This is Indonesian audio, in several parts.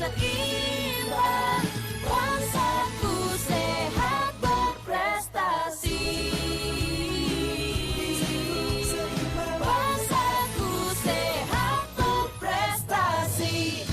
seimbang. Bangsaku sehat berprestasi. Bangsaku sehat berprestasi.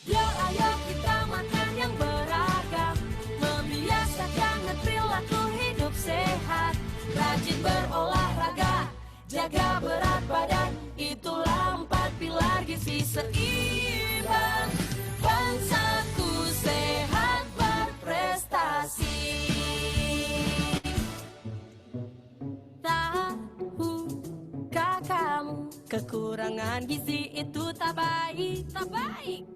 Yo ayo kita makan yang beragam, membiasakan perilaku hidup sehat, rajin berolahraga, jaga berat badan, itulah 4 pilar gizi seimbang. Bangsaku sehat berprestasi. Tahukah kamu, kekurangan gizi itu tak baik, tak baik.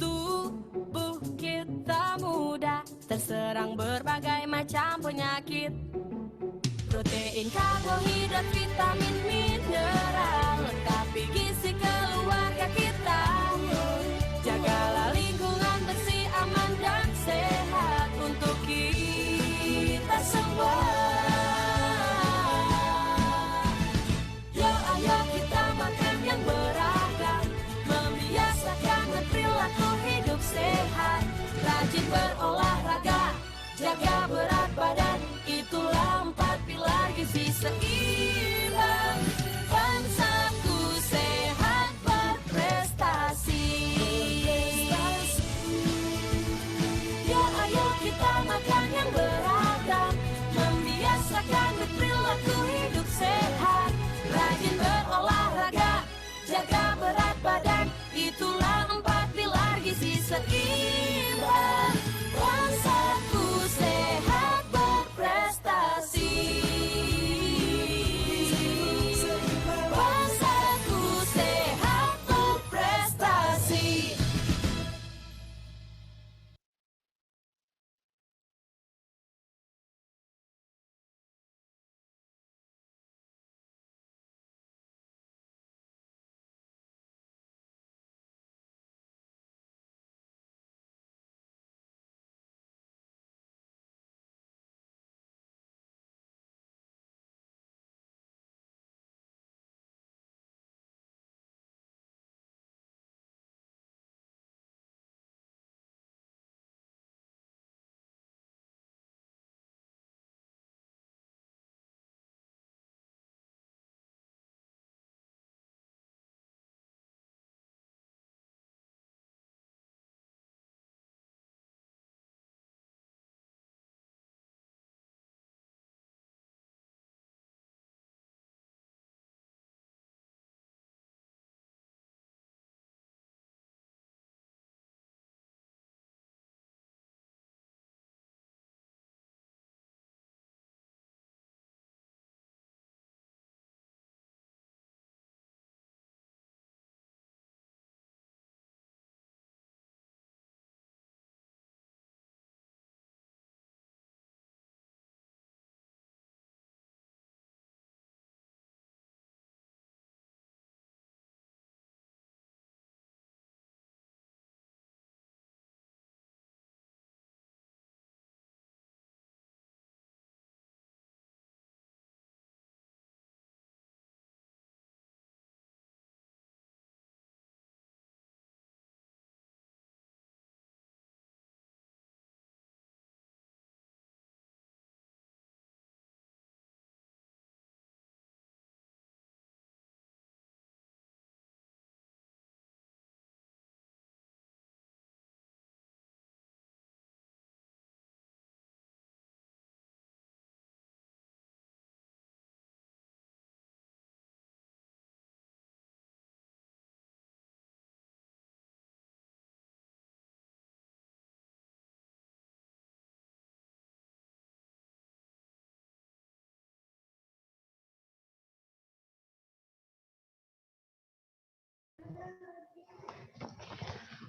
Tubuh kita mudah terserang berbagai macam penyakit. Protein, karbohidrat, vitamin, mineral, lengkapi gizi keluarga kita. Jagalah lingkungan bersih, aman dan sehat untuk kita semua. Yo ayo kita makan yang beragam, membiasakan perilaku hidup sehat, rajin berolahraga, jaga berat badan, itulah 4 pilar gizi seimbang. Bangsaku sehat berprestasi. Yo ayo kita makan yang beragam, membiasakan perilaku hidup sehat, rajin berolahraga, jaga berat badan, itulah 4 pilar gizi seimbang. Bangsaku sehat berprestasi. Bangsaku sehat berprestasi.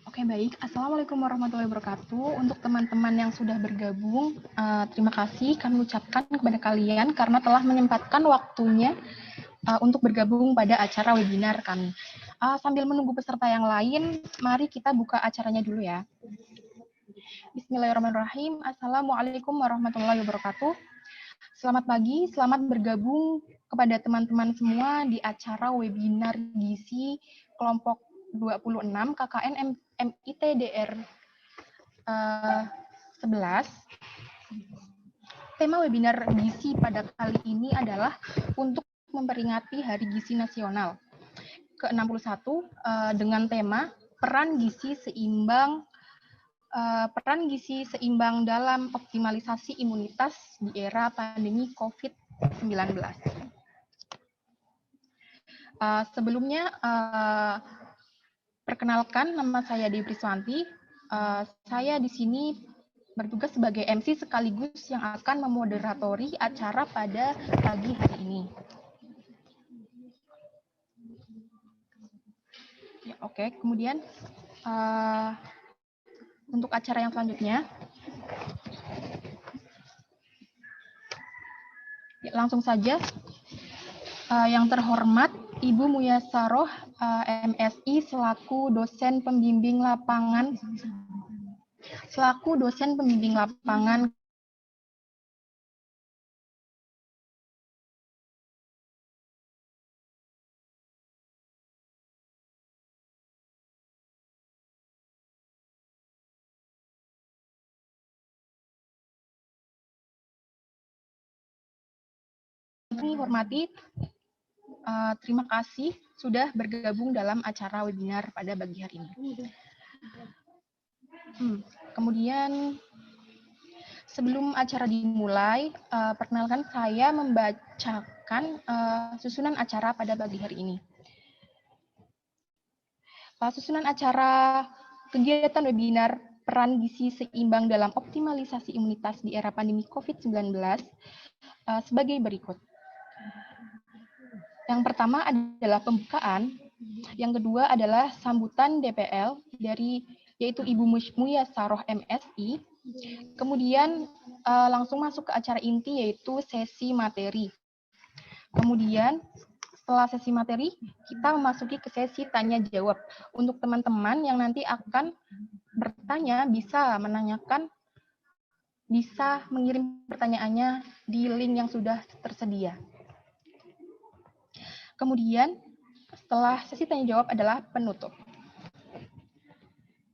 Oke, baik. Assalamualaikum warahmatullahi wabarakatuh. Untuk teman-teman yang sudah bergabung, terima kasih kami ucapkan kepada kalian karena telah menyempatkan waktunya untuk bergabung pada acara webinar kami. Sambil menunggu peserta yang lain, mari kita buka acaranya dulu ya. Bismillahirrahmanirrahim. Assalamualaikum warahmatullahi wabarakatuh. Selamat pagi, selamat bergabung kepada teman-teman semua di acara webinar gizi kelompok 26 KKN MIT DR 11. Tema webinar gizi pada kali ini adalah untuk memperingati Hari Gizi Nasional ke-61 dengan tema peran gizi seimbang dalam optimalisasi imunitas di era pandemi COVID-19. Sebelumnya, perkenalkan, nama saya Dewi Priswanti. Saya di sini bertugas sebagai MC sekaligus yang akan memoderatori acara pada pagi hari ini. Ya, oke. Kemudian untuk acara yang selanjutnya, ya, langsung saja. Yang terhormat Ibu Muyasaroh MSI selaku dosen pembimbing lapangan kami hormati. Terima kasih sudah bergabung dalam acara webinar pada pagi hari ini. Kemudian sebelum acara dimulai, perkenalkan saya membacakan susunan acara pada pagi hari ini. Susunan acara kegiatan webinar peran gizi seimbang dalam optimalisasi imunitas di era pandemi COVID-19 sebagai berikut. Yang pertama adalah pembukaan, yang kedua adalah sambutan DPL yaitu Ibu Muyasaroh MSI, kemudian langsung masuk ke acara inti yaitu sesi materi. Kemudian setelah sesi materi, kita memasuki ke sesi tanya jawab. Untuk teman-teman yang nanti akan bertanya, bisa mengirim pertanyaannya di link yang sudah tersedia. Kemudian setelah sesi tanya jawab adalah penutup.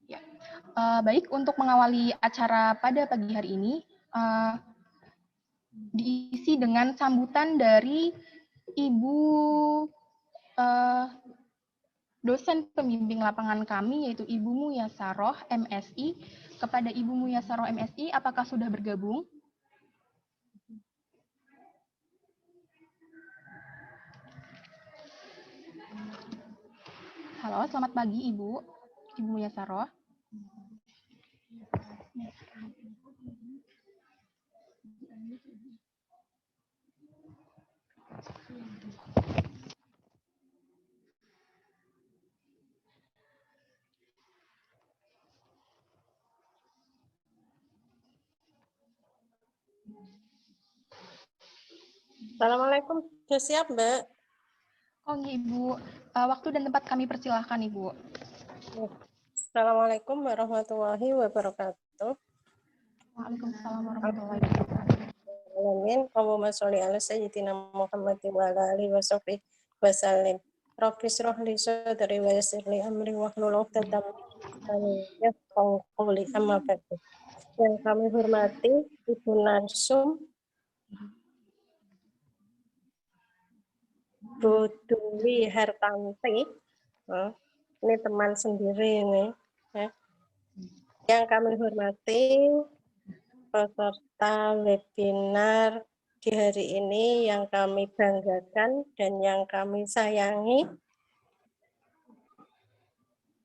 Ya. Baik, untuk mengawali acara pada pagi hari ini, diisi dengan sambutan dari Ibu dosen pembimbing lapangan kami, yaitu Ibu Muyasaroh MSI. Kepada Ibu Muyasaroh MSI, apakah sudah bergabung? Halo, selamat pagi Ibu Muyasaroh. Assalamualaikum, sudah siap Mbak? Oh Ibu, waktu dan tempat kami persilahkan Ibu. Assalamualaikum warahmatullahi wabarakatuh. Waalaikumsalam warahmatullahi wabarakatuh. Amin. Allahumma sholli ala sayyidina Muhammad wa ala alihi wa sahbihi wa sallim. Rabbi shrah li sadri wa yassir li amri wahlul 'uqdatam min lisani yafqahu qawli, amma ba'du. Yang kami hormati Ibu Narsum, Bu Dwi Hartanti, ini teman sendiri ini. Yang kami hormati peserta webinar di hari ini yang kami banggakan dan yang kami sayangi.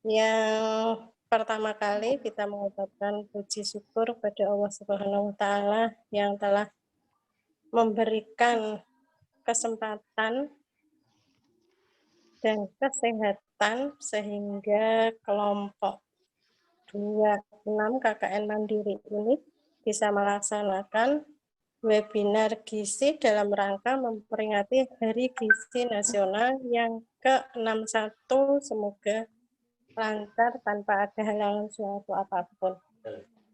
Yang pertama kali kita mengucapkan puji syukur pada Allah Subhanahu wa Ta'ala yang telah memberikan kesempatan dan kesehatan sehingga kelompok 26 KKN Mandiri ini bisa melaksanakan webinar gizi dalam rangka memperingati Hari Gizi Nasional yang ke-61 semoga lancar tanpa ada halangan suatu apapun.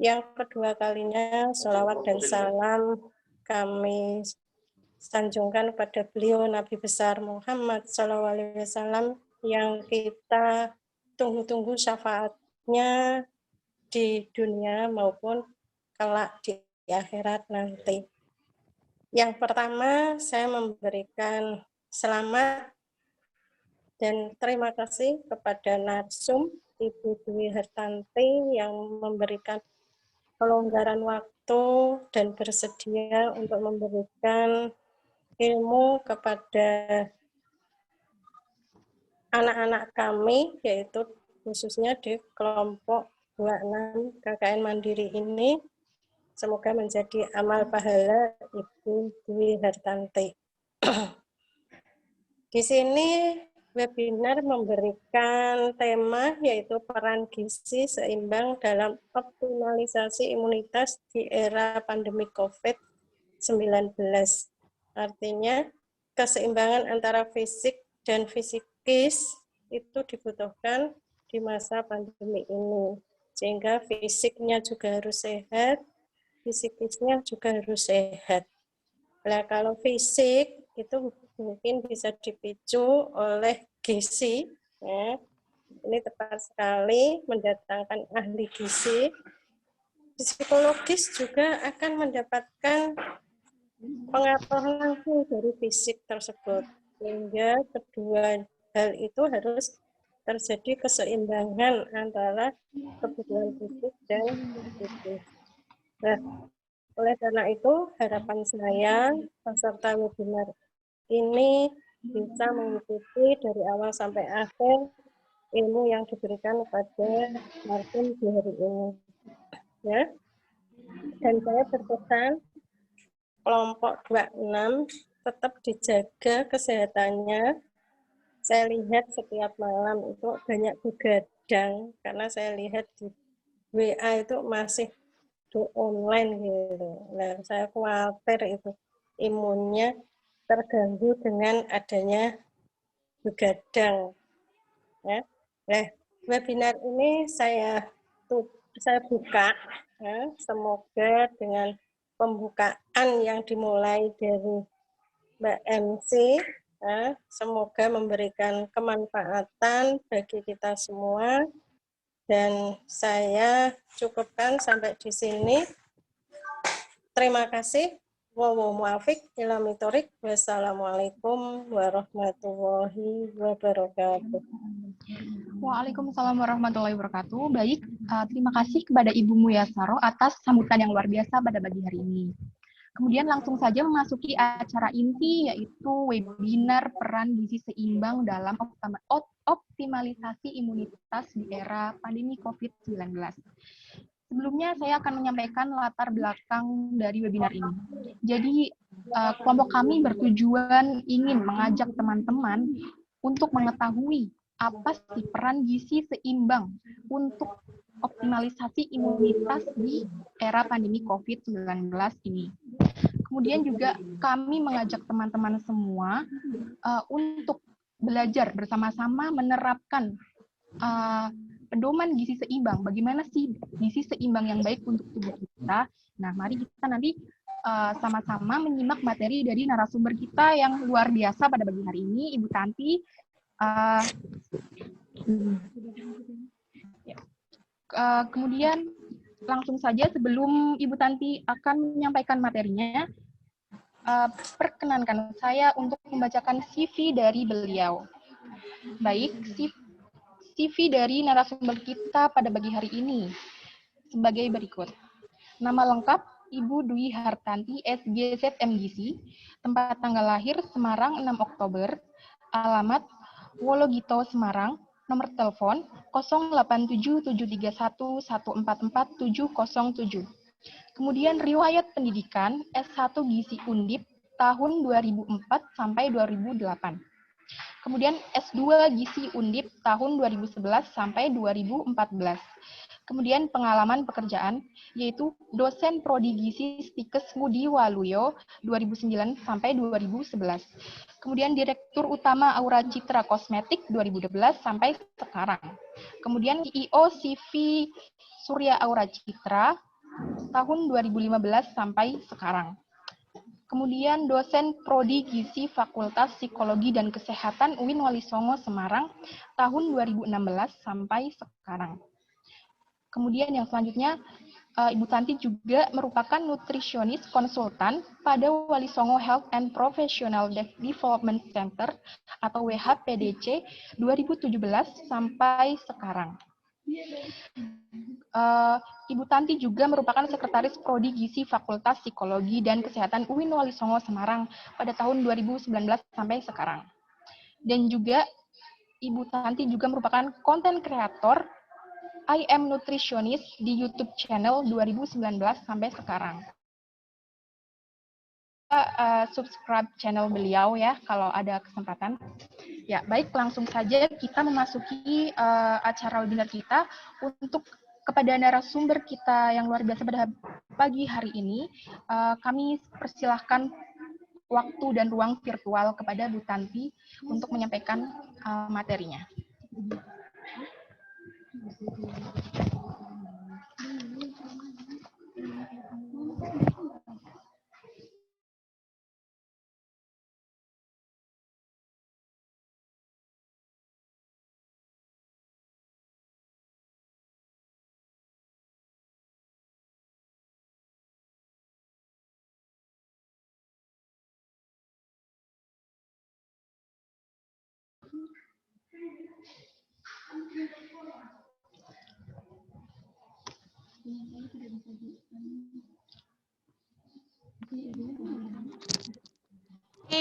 Yang kedua kalinya sholawat dan salam kami sanjungkan pada beliau Nabi besar Muhammad SAW yang kita tunggu-tunggu syafaatnya di dunia maupun kelak di akhirat nanti. Yang pertama saya memberikan selamat dan terima kasih kepada Narsum Ibu Dwi Hartanti yang memberikan kelonggaran waktu dan bersedia untuk memberikan ilmu kepada anak-anak kami, yaitu khususnya di kelompok 26 KKN Mandiri ini. Semoga menjadi amal pahala Ibu Dwi Hartanti. Di sini webinar memberikan tema yaitu peran gizi seimbang dalam optimalisasi imunitas di era pandemi COVID-19. Artinya keseimbangan antara fisik dan psikis itu dibutuhkan di masa pandemi ini. Sehingga fisiknya juga harus sehat, psikisnya juga harus sehat. Nah, kalau fisik itu mungkin bisa dipicu oleh gizi, ya. Ini tepat sekali mendatangkan ahli gizi. Psikologis juga akan mendapatkan pengaruh langsung dari fisik tersebut, sehingga kedua hal itu harus terjadi keseimbangan antara kebutuhan fisik dan psikis. Nah, oleh karena itu harapan saya peserta webinar ini bisa mengikuti dari awal sampai akhir ilmu yang diberikan kepada Martin di hari ini. Ya. Dan saya berpesan kelompok 26 tetap dijaga kesehatannya. Saya lihat setiap malam itu banyak begadang karena saya lihat di WA itu masih online gitu. Nah, saya khawatir itu imunnya terganggu dengan adanya begadang. Ya. Nah, webinar ini saya buka. Ya. Semoga dengan pembukaan yang dimulai dari Mbak MC, ya, semoga memberikan kemanfaatan bagi kita semua. Dan saya cukupkan sampai di sini. Terima kasih. Wassalamualaikum warahmatullahi wabarakatuh. Waalaikumsalam warahmatullahi wabarakatuh. Baik, terima kasih kepada Ibu Muyasaro atas sambutan yang luar biasa pada pagi hari ini. Kemudian langsung saja memasuki acara inti, yaitu webinar peran gizi seimbang dalam optimalisasi imunitas di era pandemi COVID-19. Sebelumnya saya akan menyampaikan latar belakang dari webinar ini. Jadi kelompok kami bertujuan ingin mengajak teman-teman untuk mengetahui apa sih peran gizi seimbang untuk optimalisasi imunitas di era pandemi COVID-19 ini. Kemudian juga kami mengajak teman-teman semua untuk belajar bersama-sama menerapkan pedoman gizi seimbang. Bagaimana sih gizi seimbang yang baik untuk tubuh kita? Nah, mari kita nanti sama-sama menyimak materi dari narasumber kita yang luar biasa pada pagi hari ini, Ibu Tanti. Kemudian langsung saja sebelum Ibu Tanti akan menyampaikan materinya, perkenankan saya untuk membacakan CV dari beliau. Baik, CV dari narasumber kita pada pagi hari ini sebagai berikut. Nama lengkap Ibu Dwi Hartanti, SGZ MGC, tempat tanggal lahir Semarang 6 Oktober, alamat Wologito Semarang, nomor telepon 087731144707. Kemudian riwayat pendidikan S1 Gizi Undip tahun 2004 sampai 2008. Kemudian S2 Gizi Undip tahun 2011 sampai 2014. Kemudian pengalaman pekerjaan, yaitu dosen prodi gizi Stikes Ngudi Waluyo 2009 sampai 2011. Kemudian Direktur Utama Aura Citra Kosmetik 2012 sampai sekarang. Kemudian CEO CV Surya Aura Citra tahun 2015 sampai sekarang. Kemudian dosen prodi gizi Fakultas Psikologi dan Kesehatan UIN Wali Songo Semarang tahun 2016 sampai sekarang. Kemudian yang selanjutnya, Ibu Tanti juga merupakan nutrisionis konsultan pada Wali Songo Health and Professional Development Center atau WHPDC 2017 sampai sekarang. Ibu Tanti juga merupakan sekretaris prodi gizi Fakultas Psikologi dan Kesehatan UIN Wali Songo Semarang pada tahun 2019 sampai sekarang. Dan juga Ibu Tanti juga merupakan konten kreator I Am Nutritionist di YouTube channel 2019 sampai sekarang. Subscribe channel beliau ya kalau ada kesempatan. Ya, baik, langsung saja kita memasuki acara webinar kita. Untuk kepada narasumber kita yang luar biasa pada pagi hari ini, kami persilahkan waktu dan ruang virtual kepada Bu Tanti untuk menyampaikan materinya.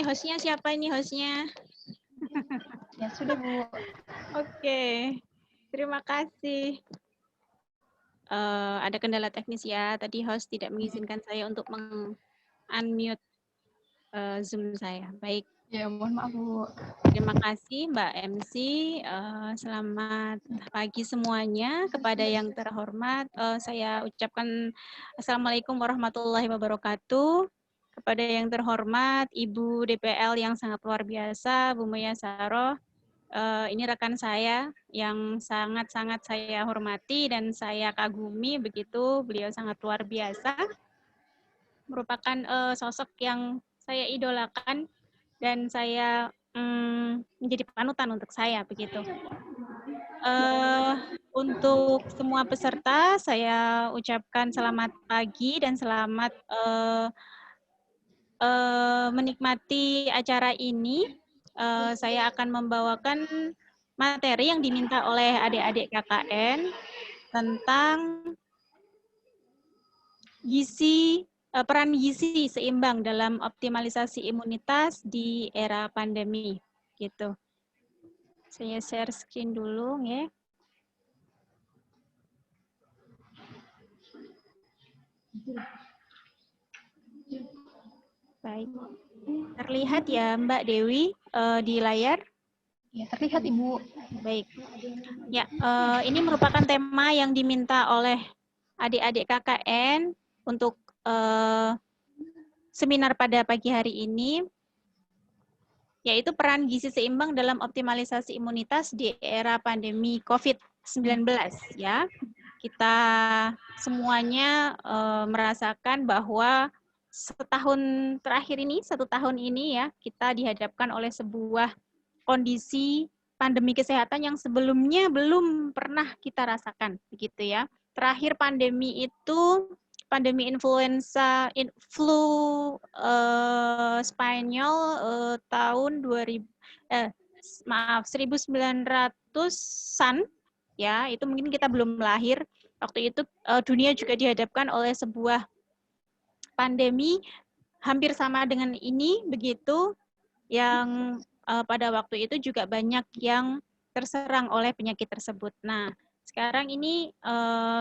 Hostnya siapa ini hostnya? Ya, sudah Bu. Oke, terima kasih. Ada kendala teknis ya, tadi host tidak mengizinkan saya untuk meng-unmute Zoom saya. Baik. Ya, mohon maaf Bu. Terima kasih Mbak MC. Selamat pagi semuanya. Kepada yang terhormat, saya ucapkan Assalamualaikum warahmatullahi wabarakatuh. Kepada yang terhormat Ibu DPL yang sangat luar biasa, Bu Muya Saroh. Ini rekan saya yang sangat-sangat saya hormati dan saya kagumi, begitu beliau sangat luar biasa. Merupakan sosok yang saya idolakan dan saya menjadi panutan untuk saya, begitu. Untuk semua peserta, saya ucapkan selamat pagi dan selamat menikmati acara ini. Saya akan membawakan materi yang diminta oleh adik-adik KKN tentang peran gizi seimbang dalam optimalisasi imunitas di era pandemi, gitu. Saya share screen dulu, ya. Baik, terlihat ya Mbak Dewi di layar? Ya, terlihat Ibu. Baik, ya ini merupakan tema yang diminta oleh adik-adik KKN untuk seminar pada pagi hari ini, yaitu peran gizi seimbang dalam optimalisasi imunitas di era pandemi COVID-19. Ya, kita semuanya merasakan bahwa satu tahun ini ya, kita dihadapkan oleh sebuah kondisi pandemi kesehatan yang sebelumnya belum pernah kita rasakan, begitu ya. Terakhir pandemi itu pandemi influenza, flu Spanyol tahun 1900-an ya, itu mungkin kita belum lahir. Waktu itu dunia juga dihadapkan oleh sebuah pandemi hampir sama dengan ini, begitu, yang pada waktu itu juga banyak yang terserang oleh penyakit tersebut. Nah, sekarang ini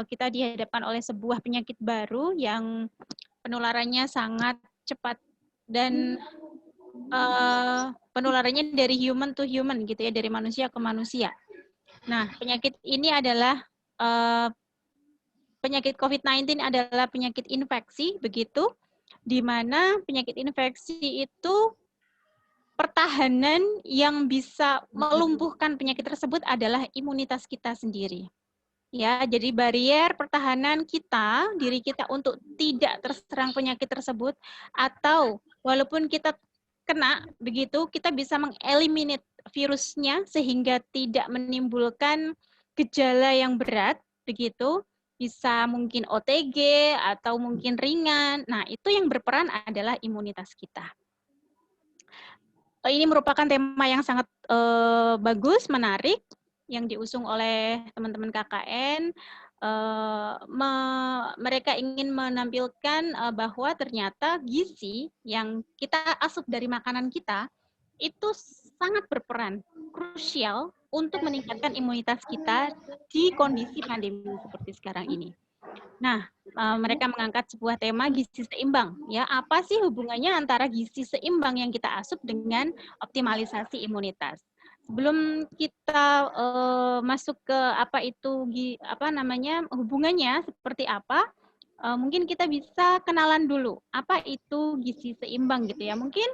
kita dihadapkan oleh sebuah penyakit baru yang penularannya sangat cepat dan penularannya dari human to human, gitu ya, dari manusia ke manusia. Nah, penyakit ini adalah penyakit COVID-19 adalah penyakit infeksi, begitu, di mana penyakit infeksi itu pertahanan yang bisa melumpuhkan penyakit tersebut adalah imunitas kita sendiri. Ya, jadi barrier pertahanan kita, diri kita untuk tidak terserang penyakit tersebut, atau walaupun kita kena, begitu, kita bisa mengeliminate virusnya sehingga tidak menimbulkan gejala yang berat, begitu, bisa mungkin OTG atau mungkin ringan. Nah, itu yang berperan adalah imunitas kita. Ini merupakan tema yang sangat bagus, menarik, yang diusung oleh teman-teman KKN. Mereka ingin menampilkan bahwa ternyata gizi yang kita asup dari makanan kita itu sangat berperan krusial untuk meningkatkan imunitas kita di kondisi pandemi seperti sekarang ini. Nah, mereka mengangkat sebuah tema gizi seimbang. Ya, apa sih hubungannya antara gizi seimbang yang kita asup dengan optimalisasi imunitas? Sebelum kita masuk ke hubungannya seperti apa, mungkin kita bisa kenalan dulu apa itu gizi seimbang gitu ya. Mungkin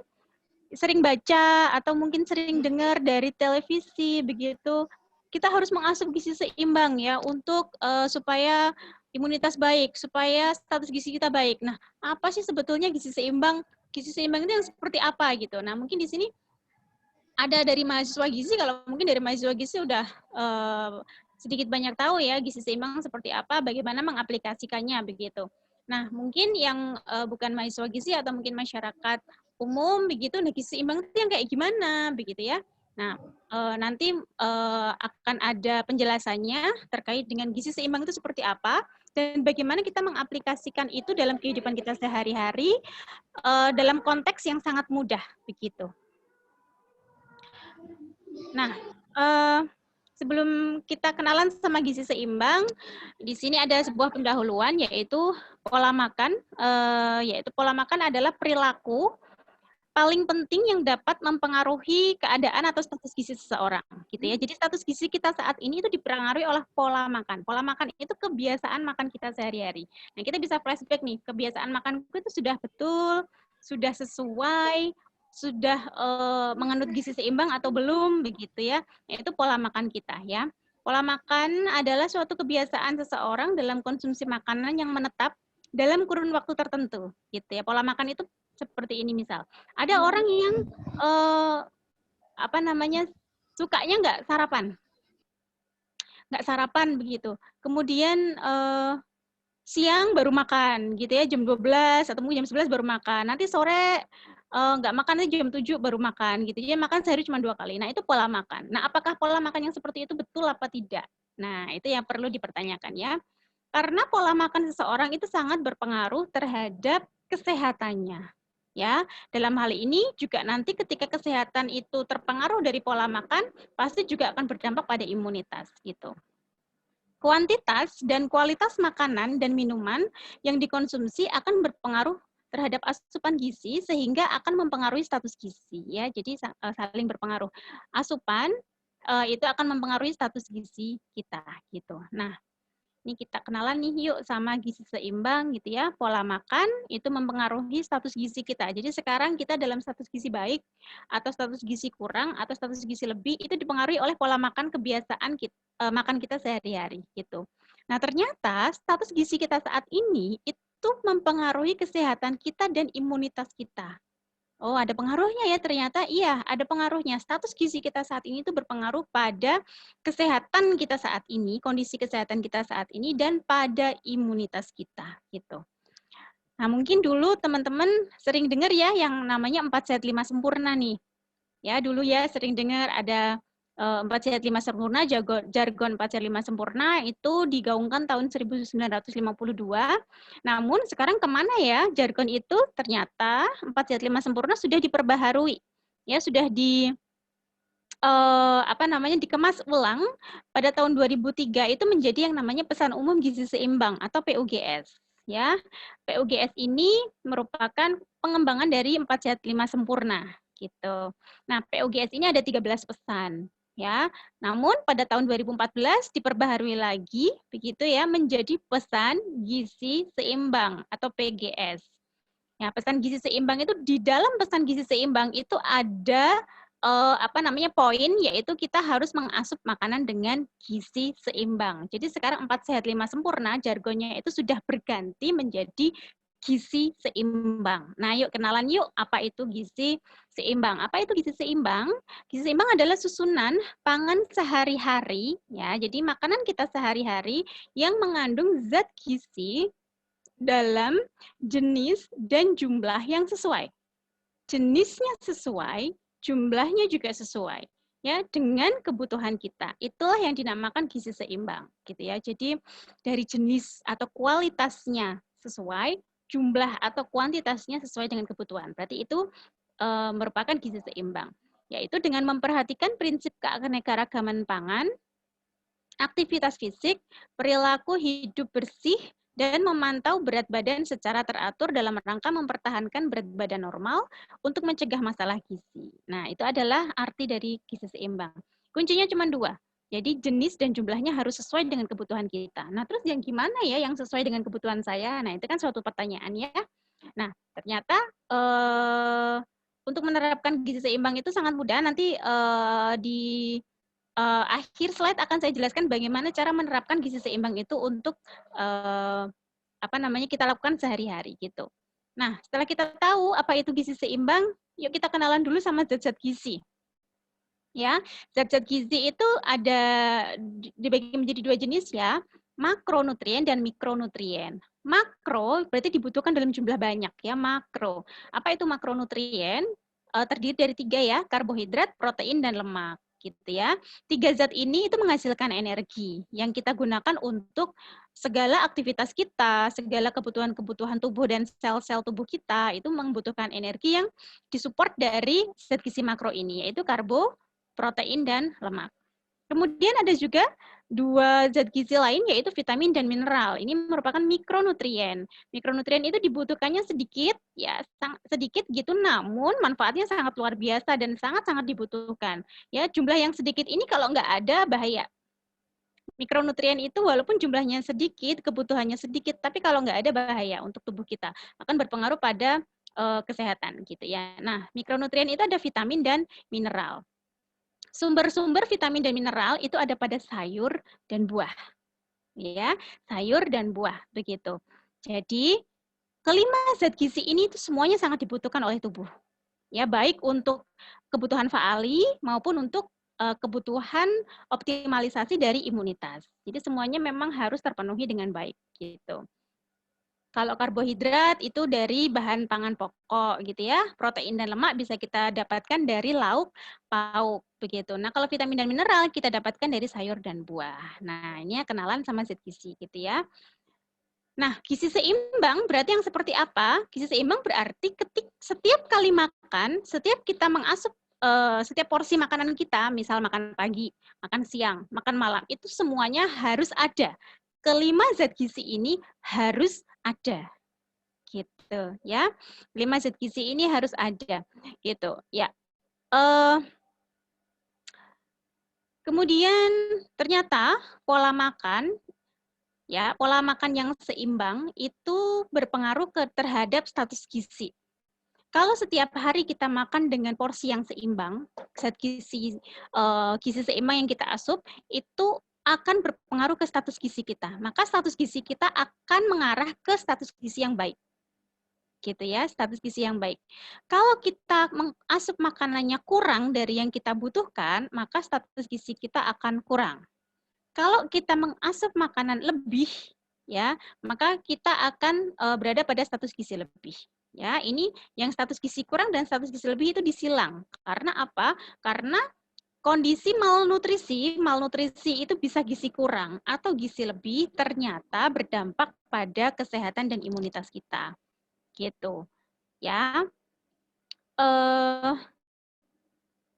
sering baca atau mungkin sering dengar dari televisi begitu. Kita harus mengasup gizi seimbang ya untuk supaya imunitas baik, supaya status gizi kita baik. Nah, apa sih sebetulnya gizi seimbang? Gizi seimbang itu yang seperti apa gitu. Nah, mungkin di sini ada dari mahasiswa gizi, kalau mungkin dari mahasiswa gizi udah sedikit banyak tahu ya gizi seimbang seperti apa, bagaimana mengaplikasikannya begitu. Nah, mungkin yang bukan mahasiswa gizi atau mungkin masyarakat umum begitu, nah gizi seimbang itu yang kayak gimana begitu ya. Nah, nanti akan ada penjelasannya terkait dengan gizi seimbang itu seperti apa dan bagaimana kita mengaplikasikan itu dalam kehidupan kita sehari-hari dalam konteks yang sangat mudah begitu. Nah, sebelum kita kenalan sama gizi seimbang, di sini ada sebuah pendahuluan yaitu pola makan. Yaitu pola makan adalah perilaku paling penting yang dapat mempengaruhi keadaan atau status gizi seseorang, gitu ya. Jadi status gizi kita saat ini itu dipengaruhi oleh pola makan. Pola makan itu kebiasaan makan kita sehari-hari. Nah, kita bisa flashback nih, kebiasaan makan itu sudah betul, sudah sesuai, sudah menganut gizi seimbang atau belum, begitu ya. Itu pola makan kita ya. Pola makan adalah suatu kebiasaan seseorang dalam konsumsi makanan yang menetap dalam kurun waktu tertentu, gitu ya. Pola makan itu seperti ini misal. Ada orang yang sukanya nggak sarapan begitu. Kemudian siang baru makan gitu ya, jam 12 atau mungkin jam 11 baru makan. Nanti sore nggak makan, jam 7 baru makan gitu. Jadi makan sehari cuma 2 kali. Nah, itu pola makan. Nah, apakah pola makan yang seperti itu betul apa tidak? Nah, itu yang perlu dipertanyakan ya. Karena pola makan seseorang itu sangat berpengaruh terhadap kesehatannya. Ya, dalam hal ini juga nanti ketika kesehatan itu terpengaruh dari pola makan, pasti juga akan berdampak pada imunitas gitu. Kuantitas dan kualitas makanan dan minuman yang dikonsumsi akan berpengaruh terhadap asupan gizi sehingga akan mempengaruhi status gizi ya. Jadi saling berpengaruh. Asupan itu akan mempengaruhi status gizi kita gitu. Nah, ini kita kenalan nih yuk sama gizi seimbang gitu ya. Pola makan itu mempengaruhi status gizi kita. Jadi sekarang kita dalam status gizi baik atau status gizi kurang atau status gizi lebih itu dipengaruhi oleh pola makan kebiasaan makan kita sehari-hari gitu. Nah, ternyata status gizi kita saat ini itu mempengaruhi kesehatan kita dan imunitas kita. Oh, ada pengaruhnya ya ternyata. Iya, ada pengaruhnya. Status gizi kita saat ini itu berpengaruh pada kesehatan kita saat ini, kondisi kesehatan kita saat ini, dan pada imunitas kita. Gitu. Nah, mungkin dulu teman-teman sering dengar ya yang namanya 4 sehat 5 sempurna nih. Ya, dulu ya sering dengar ada 4 sehat 5 sempurna, jargon 4 sehat 5 sempurna itu digaungkan tahun 1952. Namun sekarang kemana ya jargon itu? Ternyata 4 sehat 5 sempurna sudah diperbaharui. Ya, sudah dikemas ulang pada tahun 2003 itu menjadi yang namanya Pesan Umum Gizi Seimbang atau PUGS. Ya, PUGS ini merupakan pengembangan dari 4 sehat 5 sempurna gitu. Nah, PUGS ini ada 13 pesan. ya. Namun pada tahun 2014 diperbaharui lagi begitu ya menjadi pesan gizi seimbang atau PGS. Ya, pesan gizi seimbang itu di dalam pesan gizi seimbang itu ada poin yaitu kita harus mengasup makanan dengan gizi seimbang. Jadi sekarang 4 sehat 5 sempurna jargonnya itu sudah berganti menjadi gizi seimbang. Nah, yuk kenalan yuk apa itu gizi seimbang. Apa itu gizi seimbang? Gizi seimbang adalah susunan pangan sehari-hari ya. Jadi makanan kita sehari-hari yang mengandung zat gizi dalam jenis dan jumlah yang sesuai. Jenisnya sesuai, jumlahnya juga sesuai ya dengan kebutuhan kita. Itulah yang dinamakan gizi seimbang gitu ya. Jadi dari jenis atau kualitasnya sesuai, jumlah atau kuantitasnya sesuai dengan kebutuhan. Berarti itu merupakan gizi seimbang. Yaitu dengan memperhatikan prinsip keanekaragaman pangan, aktivitas fisik, perilaku hidup bersih, dan memantau berat badan secara teratur dalam rangka mempertahankan berat badan normal untuk mencegah masalah gizi. Nah, itu adalah arti dari gizi seimbang. Kuncinya cuma 2. Jadi jenis dan jumlahnya harus sesuai dengan kebutuhan kita. Nah, terus yang gimana ya yang sesuai dengan kebutuhan saya? Nah, itu kan suatu pertanyaan ya. Nah, ternyata untuk menerapkan gizi seimbang itu sangat mudah. Nanti di akhir slide akan saya jelaskan bagaimana cara menerapkan gizi seimbang itu untuk kita lakukan sehari-hari gitu. Nah, setelah kita tahu apa itu gizi seimbang, yuk kita kenalan dulu sama zat-zat gizi. Ya, zat-zat gizi itu ada dibagi menjadi 2 jenis ya, makronutrien dan mikronutrien. Makro berarti dibutuhkan dalam jumlah banyak ya, makro. Apa itu makronutrien? Terdiri dari 3 ya, karbohidrat, protein, dan lemak gitu ya. 3 zat ini itu menghasilkan energi yang kita gunakan untuk segala aktivitas kita, segala kebutuhan-kebutuhan tubuh dan sel-sel tubuh kita itu membutuhkan energi yang disupport dari zat gizi makro ini, yaitu karbo, protein, dan lemak. Kemudian ada juga 2 zat gizi lain yaitu vitamin dan mineral. Ini merupakan mikronutrien. Mikronutrien itu dibutuhkannya sedikit, ya sedikit gitu, namun manfaatnya sangat luar biasa dan sangat-sangat dibutuhkan. Ya, jumlah yang sedikit ini kalau nggak ada bahaya. Mikronutrien itu walaupun jumlahnya sedikit, kebutuhannya sedikit, tapi kalau nggak ada bahaya untuk tubuh kita. Akan berpengaruh pada kesehatan gitu ya. Nah, mikronutrien itu ada vitamin dan mineral. Sumber-sumber vitamin dan mineral itu ada pada sayur dan buah. Ya, sayur dan buah begitu. Jadi, kelima zat gizi ini itu semuanya sangat dibutuhkan oleh tubuh. Ya, baik untuk kebutuhan faali maupun untuk kebutuhan optimalisasi dari imunitas. Jadi semuanya memang harus terpenuhi dengan baik gitu. Kalau karbohidrat itu dari bahan pangan pokok gitu ya. Protein dan lemak bisa kita dapatkan dari lauk pauk begitu. Nah, kalau vitamin dan mineral kita dapatkan dari sayur dan buah. Nah, ini kenalan sama zat gizi gitu ya. Nah, gizi seimbang berarti yang seperti apa? Gizi seimbang berarti setiap kali makan, setiap kita mengasup setiap porsi makanan kita, misal makan pagi, makan siang, makan malam, itu semuanya harus ada. Kelima zat gizi ini harus ada. Gitu ya. 5 zat gizi ini harus ada gitu ya. Kemudian ternyata pola makan yang seimbang itu berpengaruh terhadap status gizi. Kalau setiap hari kita makan dengan porsi yang seimbang, zat gizi seimbang yang kita asup itu akan berpengaruh ke status gizi kita. Maka status gizi kita akan mengarah ke status gizi yang baik. Gitu ya, status gizi yang baik. Kalau kita mengasup makanannya kurang dari yang kita butuhkan, maka status gizi kita akan kurang. Kalau kita mengasup makanan lebih, ya, maka kita akan berada pada status gizi lebih. Ya, ini yang status gizi kurang dan status gizi lebih itu disilang. Karena apa? Karena kondisi malnutrisi itu bisa gizi kurang atau gizi lebih ternyata berdampak pada kesehatan dan imunitas kita. Gitu. Ya.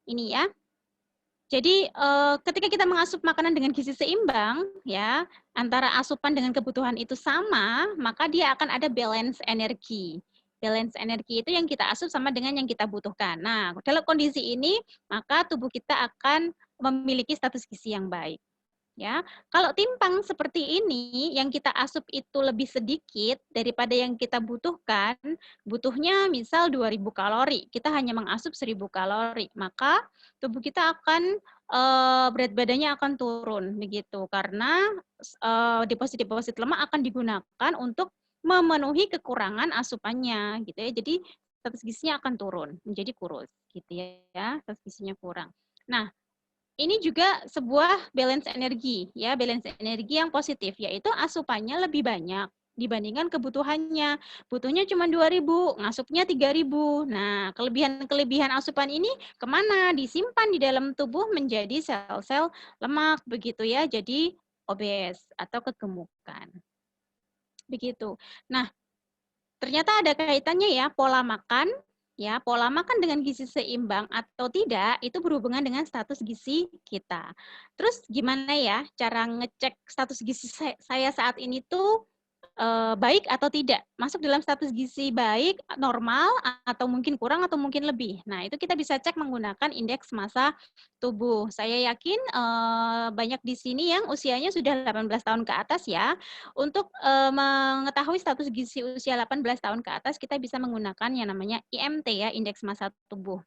Ini ya. Jadi ketika kita mengasup makanan dengan gizi seimbang, ya, antara asupan dengan kebutuhan itu sama, maka dia akan ada balance energi. Balance energi itu yang kita asup sama dengan yang kita butuhkan. Nah, dalam kondisi ini, maka tubuh kita akan memiliki status gizi yang baik. Ya, kalau timpang seperti ini, yang kita asup itu lebih sedikit daripada yang kita butuhkan, butuhnya misal 2.000 kalori, kita hanya mengasup 1.000 kalori, maka tubuh kita akan berat badannya akan turun begitu, karena deposit-deposit lemak akan digunakan untuk memenuhi kekurangan asupannya, gitu ya. Jadi status gizinya akan turun, menjadi kurus, gitu ya, status gizinya kurang. Nah, ini juga sebuah balance energi, ya, balance energi yang positif, yaitu asupannya lebih banyak dibandingkan kebutuhannya. Butuhnya cuma 2.000, ngasupnya 3.000. Nah, kelebihan asupan ini kemana? Disimpan di dalam tubuh menjadi sel-sel lemak, begitu ya, jadi obes atau kegemukan. Begitu. Nah, ternyata ada kaitannya ya, pola makan. Ya, pola makan dengan gizi seimbang atau tidak itu berhubungan dengan status gizi kita. Terus gimana ya cara ngecek status gizi saya saat ini tuh baik atau tidak? Masuk dalam status gizi baik, normal, atau mungkin kurang atau mungkin lebih. Nah, itu kita bisa cek menggunakan indeks massa tubuh. Saya yakin banyak di sini yang usianya sudah 18 tahun ke atas ya. Untuk mengetahui status gizi usia 18 tahun ke atas, kita bisa menggunakan yang namanya IMT ya, indeks massa tubuh.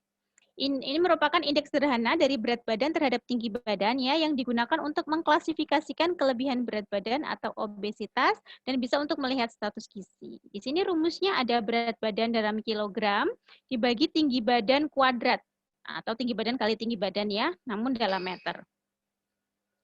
Ini merupakan indeks sederhana dari berat badan terhadap tinggi badan ya, yang digunakan untuk mengklasifikasikan kelebihan berat badan atau obesitas dan bisa untuk melihat status gizi. Di sini rumusnya ada berat badan dalam kilogram dibagi tinggi badan kuadrat atau tinggi badan kali tinggi badan ya, namun dalam meter.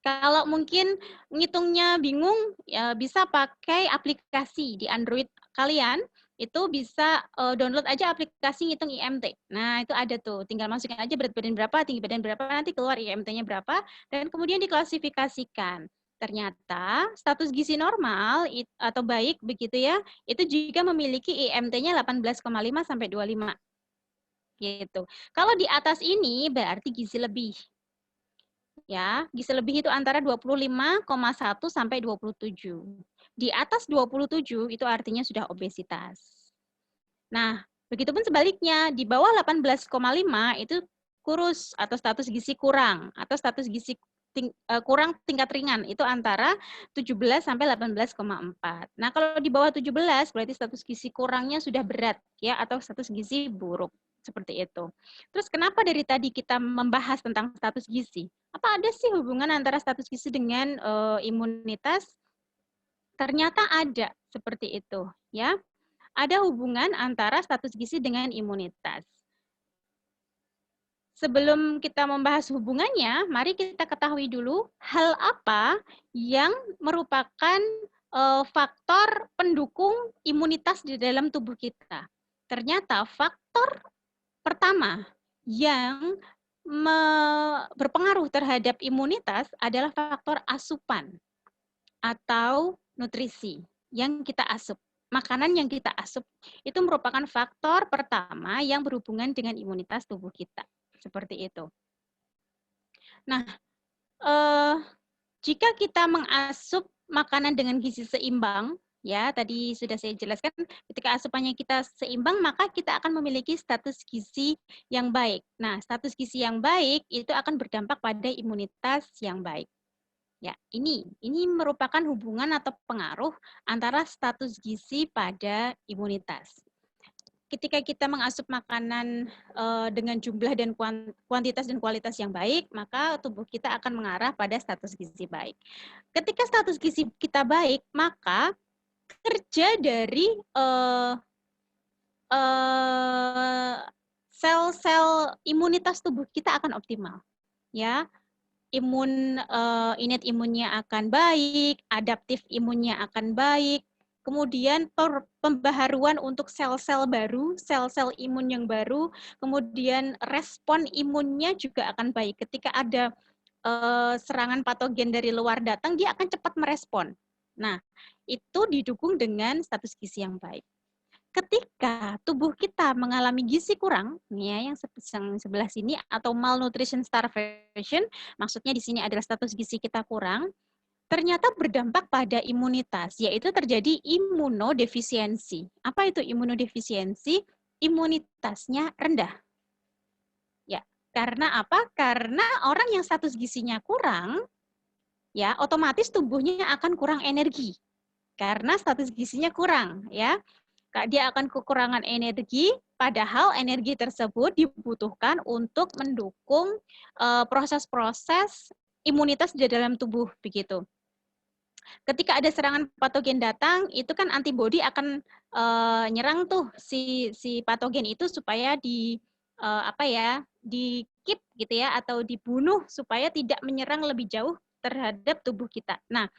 Kalau mungkin ngitungnya bingung, ya bisa pakai aplikasi di Android kalian. Itu bisa download aja aplikasi ngitung IMT. Nah, itu ada tuh. Tinggal masukin aja berat badan berapa, tinggi badan berapa, nanti keluar IMT-nya berapa, dan kemudian diklasifikasikan. Ternyata status gizi normal atau baik begitu ya, itu juga memiliki IMT-nya 18,5 sampai 25. Gitu. Kalau di atas ini berarti gizi lebih. Ya, gizi lebih itu antara 25,1 sampai 27. Di atas 27 itu artinya sudah obesitas. Nah, begitupun sebaliknya, di bawah 18,5 itu kurus atau status gizi kurang atau status gizi kurang tingkat ringan itu antara 17 sampai 18,4. Nah, kalau di bawah 17 berarti status gizi kurangnya sudah berat ya atau status gizi buruk. Seperti itu. Terus kenapa dari tadi kita membahas tentang status gizi? Apa ada sih hubungan antara status gizi dengan imunitas? Ternyata ada seperti itu, ya. Ada hubungan antara status gizi dengan imunitas. Sebelum kita membahas hubungannya, mari kita ketahui dulu hal apa yang merupakan faktor pendukung imunitas di dalam tubuh kita. Ternyata faktor pertama yang berpengaruh terhadap imunitas adalah faktor asupan atau nutrisi yang kita asup. Makanan yang kita asup itu merupakan faktor pertama yang berhubungan dengan imunitas tubuh kita. Seperti itu. Nah, jika kita mengasup makanan dengan gizi seimbang, ya, tadi sudah saya jelaskan, ketika asupannya kita seimbang, maka kita akan memiliki status gizi yang baik. Nah, status gizi yang baik itu akan berdampak pada imunitas yang baik. Ya, ini merupakan hubungan atau pengaruh antara status gizi pada imunitas. Ketika kita mengasup makanan dengan jumlah dan kuantitas dan kualitas yang baik, maka tubuh kita akan mengarah pada status gizi baik. Ketika status gizi kita baik, maka kerja dari sel-sel imunitas tubuh kita akan optimal, ya. Innate imunnya akan baik, adaptif imunnya akan baik, kemudian pembaharuan untuk sel-sel baru, sel-sel imun yang baru, kemudian respon imunnya juga akan baik. Ketika ada serangan patogen dari luar datang, dia akan cepat merespon. Nah, itu didukung dengan status gizi yang baik. Ketika tubuh kita mengalami gizi kurang, ya, yang sebelah sini atau malnutrition starvation, maksudnya di sini adalah status gizi kita kurang, ternyata berdampak pada imunitas, yaitu terjadi imunodefisiensi. Apa itu imunodefisiensi? Imunitasnya rendah. Ya, karena apa? Karena orang yang status gizinya kurang, ya otomatis tubuhnya akan kurang energi. Karena status gizinya kurang, ya. Dia akan kekurangan energi, padahal energi tersebut dibutuhkan untuk mendukung proses-proses imunitas di dalam tubuh, begitu. Ketika ada serangan patogen datang, itu kan antibodi akan nyerang tuh si patogen itu supaya di keep gitu ya, atau dibunuh supaya tidak menyerang lebih jauh terhadap tubuh kita. Nah,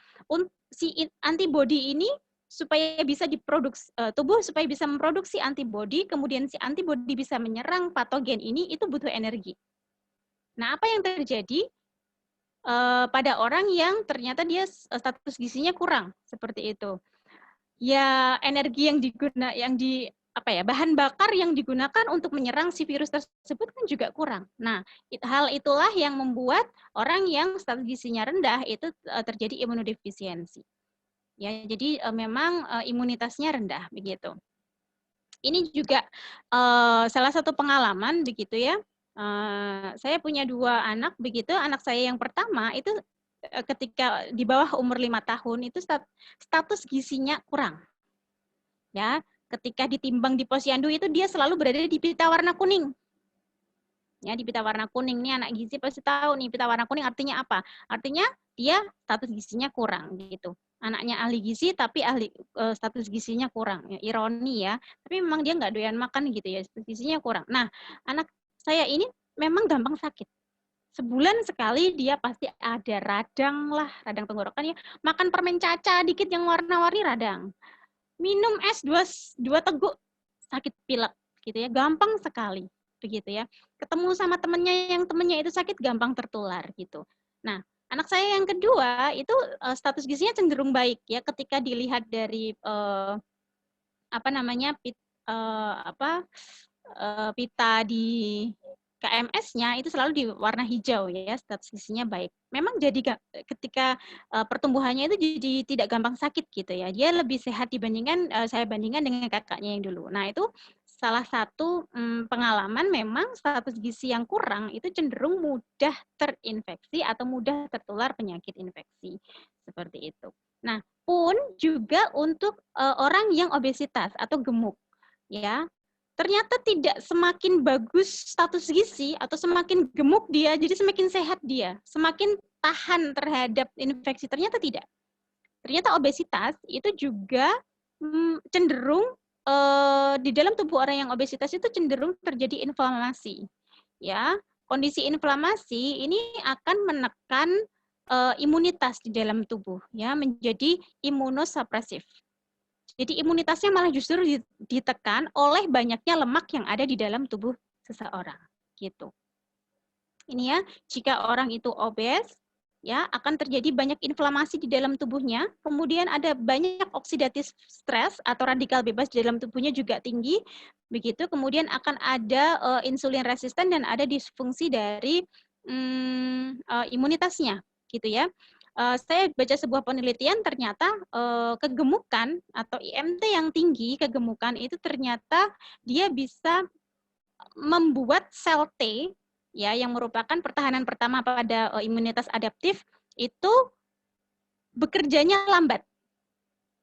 si antibodi ini supaya bisa diproduksi tubuh supaya bisa memproduksi antibodi, kemudian si antibodi bisa menyerang patogen ini, itu butuh energi. Nah, apa yang terjadi pada orang yang ternyata dia status gizinya kurang seperti itu? Ya, energi bahan bakar yang digunakan untuk menyerang si virus tersebut kan juga kurang. Nah, hal itulah yang membuat orang yang status gizinya rendah itu terjadi imunodefisiensi. Ya, jadi memang imunitasnya rendah begitu. Ini juga salah satu pengalaman begitu ya. Saya punya 2 anak begitu. Anak saya yang pertama itu ketika di bawah umur 5 tahun itu status gizinya kurang. Ya, ketika ditimbang di posyandu itu dia selalu berada di pita warna kuning. Ya, di pita warna kuning nih anak gizi pasti tahu nih pita warna kuning artinya apa? Artinya dia status gizinya kurang gitu. Anaknya ahli gizi tapi status gizinya kurang. Ya, ironi ya. Tapi memang dia nggak doyan makan gitu ya, status gizinya kurang. Nah, anak saya ini memang gampang sakit. Sebulan sekali dia pasti ada radang lah, radang tenggorokan ya. Makan permen caca dikit yang warna-warni radang. Minum es 2 teguk sakit pilek gitu ya, gampang sekali begitu ya. Ketemu sama temennya itu sakit gampang tertular gitu. Nah, anak saya yang kedua itu status gizinya cenderung baik ya ketika dilihat dari pita di KMS-nya itu selalu di warna hijau ya, status gizinya baik. Memang jadi ketika pertumbuhannya itu jadi tidak gampang sakit gitu ya. Dia lebih sehat dibandingkan saya bandingkan dengan kakaknya yang dulu. Nah, itu salah satu pengalaman memang status gizi yang kurang itu cenderung mudah terinfeksi atau mudah tertular penyakit infeksi. Seperti itu. Nah, pun juga untuk orang yang obesitas atau gemuk ya. Ternyata tidak semakin bagus status gizi atau semakin gemuk dia, jadi semakin sehat dia, semakin tahan terhadap infeksi. Ternyata tidak. Ternyata obesitas itu juga cenderung di dalam tubuh orang yang obesitas itu cenderung terjadi inflamasi. Ya, kondisi inflamasi ini akan menekan imunitas di dalam tubuh, ya, menjadi imunosupresif. Jadi imunitasnya malah justru ditekan oleh banyaknya lemak yang ada di dalam tubuh seseorang, gitu. Ini ya, jika orang itu obes, ya akan terjadi banyak inflamasi di dalam tubuhnya, kemudian ada banyak oksidatif stres atau radikal bebas di dalam tubuhnya juga tinggi, begitu. Kemudian akan ada insulin resisten dan ada disfungsi dari imunitasnya, gitu ya. Saya baca sebuah penelitian ternyata kegemukan atau IMT yang tinggi, kegemukan itu ternyata dia bisa membuat sel T ya yang merupakan pertahanan pertama pada imunitas adaptif itu bekerjanya lambat.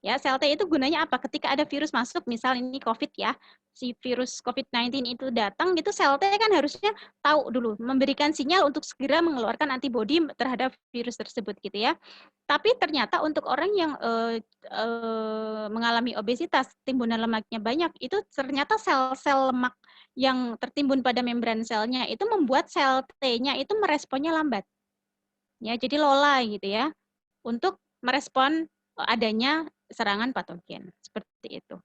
Ya, sel T itu gunanya apa? Ketika ada virus masuk, misal ini COVID ya, si virus COVID-19 itu datang, gitu sel T kan harusnya tahu dulu, memberikan sinyal untuk segera mengeluarkan antibodi terhadap virus tersebut gitu ya. Tapi ternyata untuk orang yang mengalami obesitas, timbunan lemaknya banyak, itu ternyata sel-sel lemak yang tertimbun pada membran selnya itu membuat sel T-nya itu meresponnya lambat. Ya, jadi lola gitu ya, untuk merespon adanya serangan patogen seperti itu.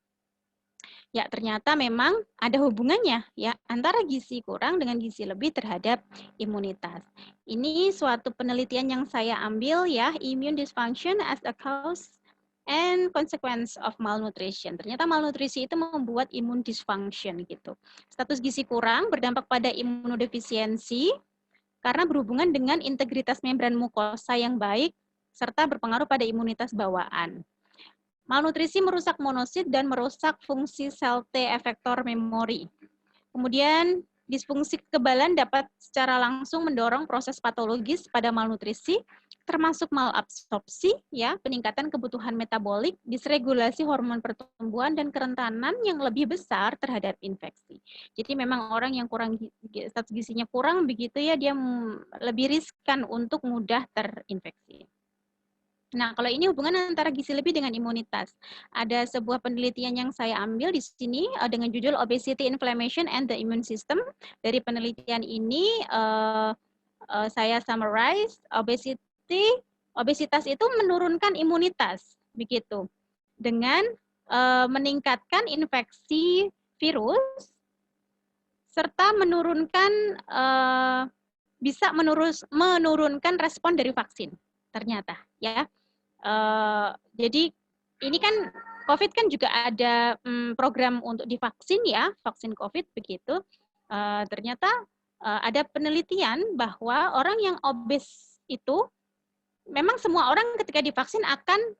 Ya, ternyata memang ada hubungannya ya antara gizi kurang dengan gizi lebih terhadap imunitas. Ini suatu penelitian yang saya ambil ya, immune dysfunction as a cause and consequence of malnutrition. Ternyata malnutrisi itu membuat imun dysfunction gitu. Status gizi kurang berdampak pada imunodefisiensi karena berhubungan dengan integritas membran mukosa yang baik serta berpengaruh pada imunitas bawaan. Malnutrisi merusak monosit dan merusak fungsi sel T efektor memori. Kemudian disfungsi kekebalan dapat secara langsung mendorong proses patologis pada malnutrisi, termasuk malabsorpsi, ya, peningkatan kebutuhan metabolik, disregulasi hormon pertumbuhan, dan kerentanan yang lebih besar terhadap infeksi. Jadi memang orang yang kurang status gizinya kurang begitu ya, dia lebih riskan untuk mudah terinfeksi. Nah, kalau ini hubungan antara gizi lebih dengan imunitas. Ada sebuah penelitian yang saya ambil di sini dengan judul Obesity, Inflammation, and the Immune System. Dari penelitian ini saya summarize, obesitas itu menurunkan imunitas, begitu, dengan meningkatkan infeksi virus serta menurunkan bisa menurunkan respon dari vaksin. Ternyata, ya. Jadi ini kan COVID kan juga ada program untuk divaksin ya, vaksin COVID begitu. Ternyata ada penelitian bahwa orang yang obes itu memang semua orang ketika divaksin akan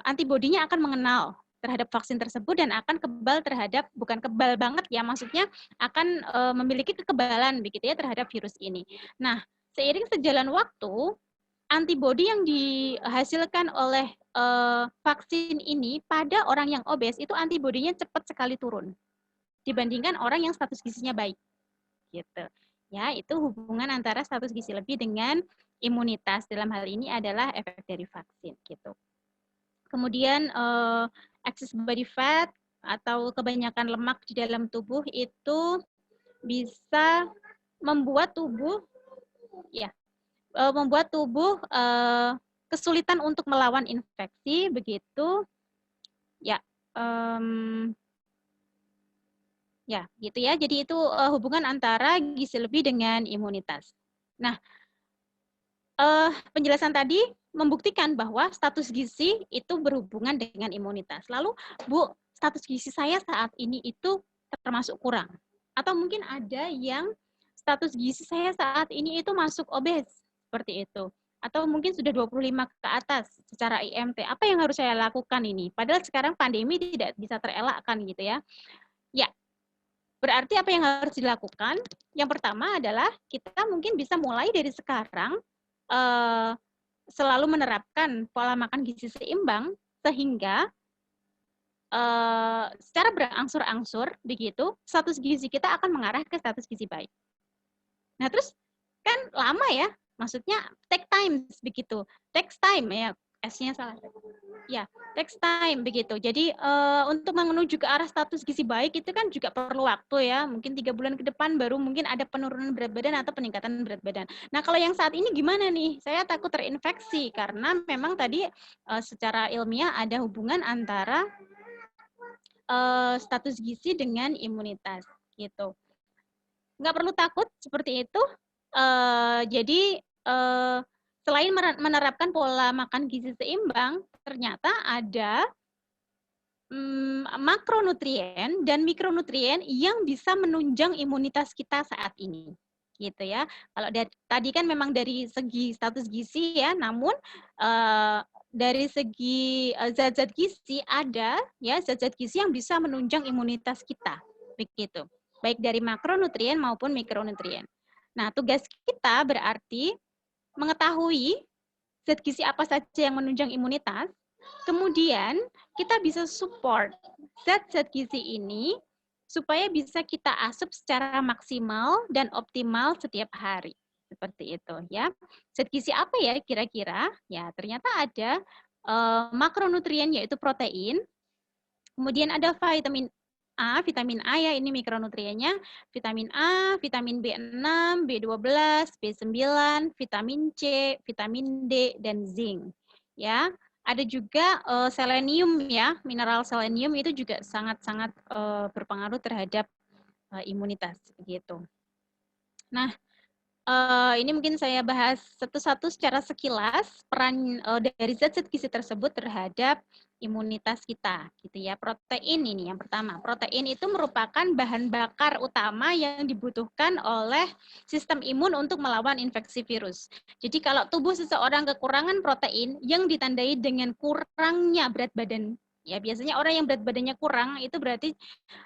antibodinya akan mengenal terhadap vaksin tersebut dan akan kebal terhadap, bukan kebal banget ya, maksudnya akan memiliki kekebalan begitu ya terhadap virus ini. Nah, seiring sejalan waktu, antibodi yang dihasilkan oleh vaksin ini pada orang yang obes itu antibodinya cepat sekali turun dibandingkan orang yang status gizinya baik, gitu. Ya, itu hubungan antara status gizi lebih dengan imunitas. Dalam hal ini adalah efek dari vaksin, gitu. Kemudian excess body fat atau kebanyakan lemak di dalam tubuh itu bisa membuat tubuh kesulitan untuk melawan infeksi, begitu ya, gitu ya. Jadi itu hubungan antara gizi lebih dengan imunitas. Nah, penjelasan tadi membuktikan bahwa status gizi itu berhubungan dengan imunitas. Lalu, Bu, status gizi saya saat ini itu termasuk kurang, atau mungkin ada yang status gizi saya saat ini itu masuk obes, seperti itu. Atau mungkin sudah 25 ke atas secara IMT. Apa yang harus saya lakukan ini? Padahal sekarang pandemi tidak bisa terelakkan gitu ya. Ya, berarti apa yang harus dilakukan? Yang pertama adalah kita mungkin bisa mulai dari sekarang selalu menerapkan pola makan gizi seimbang sehingga secara berangsur-angsur begitu status gizi kita akan mengarah ke status gizi baik. Nah, terus kan lama ya, maksudnya take time begitu. Takes time ya, S-nya salah. Ya, takes time begitu. Jadi untuk menuju ke arah status gizi baik itu kan juga perlu waktu ya. Mungkin 3 bulan ke depan baru mungkin ada penurunan berat badan atau peningkatan berat badan. Nah, kalau yang saat ini gimana nih? Saya takut terinfeksi karena memang tadi secara ilmiah ada hubungan antara status gizi dengan imunitas gitu. Nggak perlu takut seperti itu. Jadi selain menerapkan pola makan gizi seimbang, ternyata ada makronutrien dan mikronutrien yang bisa menunjang imunitas kita saat ini, gitu ya. Kalau tadi kan memang dari segi status gizi ya, namun dari segi zat-zat gizi ada ya zat-zat gizi yang bisa menunjang imunitas kita, begitu. Baik dari makronutrien maupun mikronutrien. Nah, tugas kita berarti mengetahui zat gizi apa saja yang menunjang imunitas, kemudian kita bisa support zat-zat gizi ini supaya bisa kita asup secara maksimal dan optimal setiap hari. Seperti itu ya. Zat gizi apa ya kira-kira? Ya, ternyata ada makronutrien yaitu protein, kemudian ada vitamin A ya, ini mikronutriennya, vitamin A, vitamin B6, B12, B9, vitamin C, vitamin D, dan zinc. Ya, ada juga selenium ya, mineral selenium itu juga sangat-sangat berpengaruh terhadap imunitas gitu. Nah, ini mungkin saya bahas satu-satu secara sekilas peran dari zat-zat gizi tersebut terhadap imunitas kita gitu ya. Protein ini yang pertama. Protein itu merupakan bahan bakar utama yang dibutuhkan oleh sistem imun untuk melawan infeksi virus. Jadi kalau tubuh seseorang kekurangan protein yang ditandai dengan kurangnya berat badan, ya biasanya orang yang berat badannya kurang itu berarti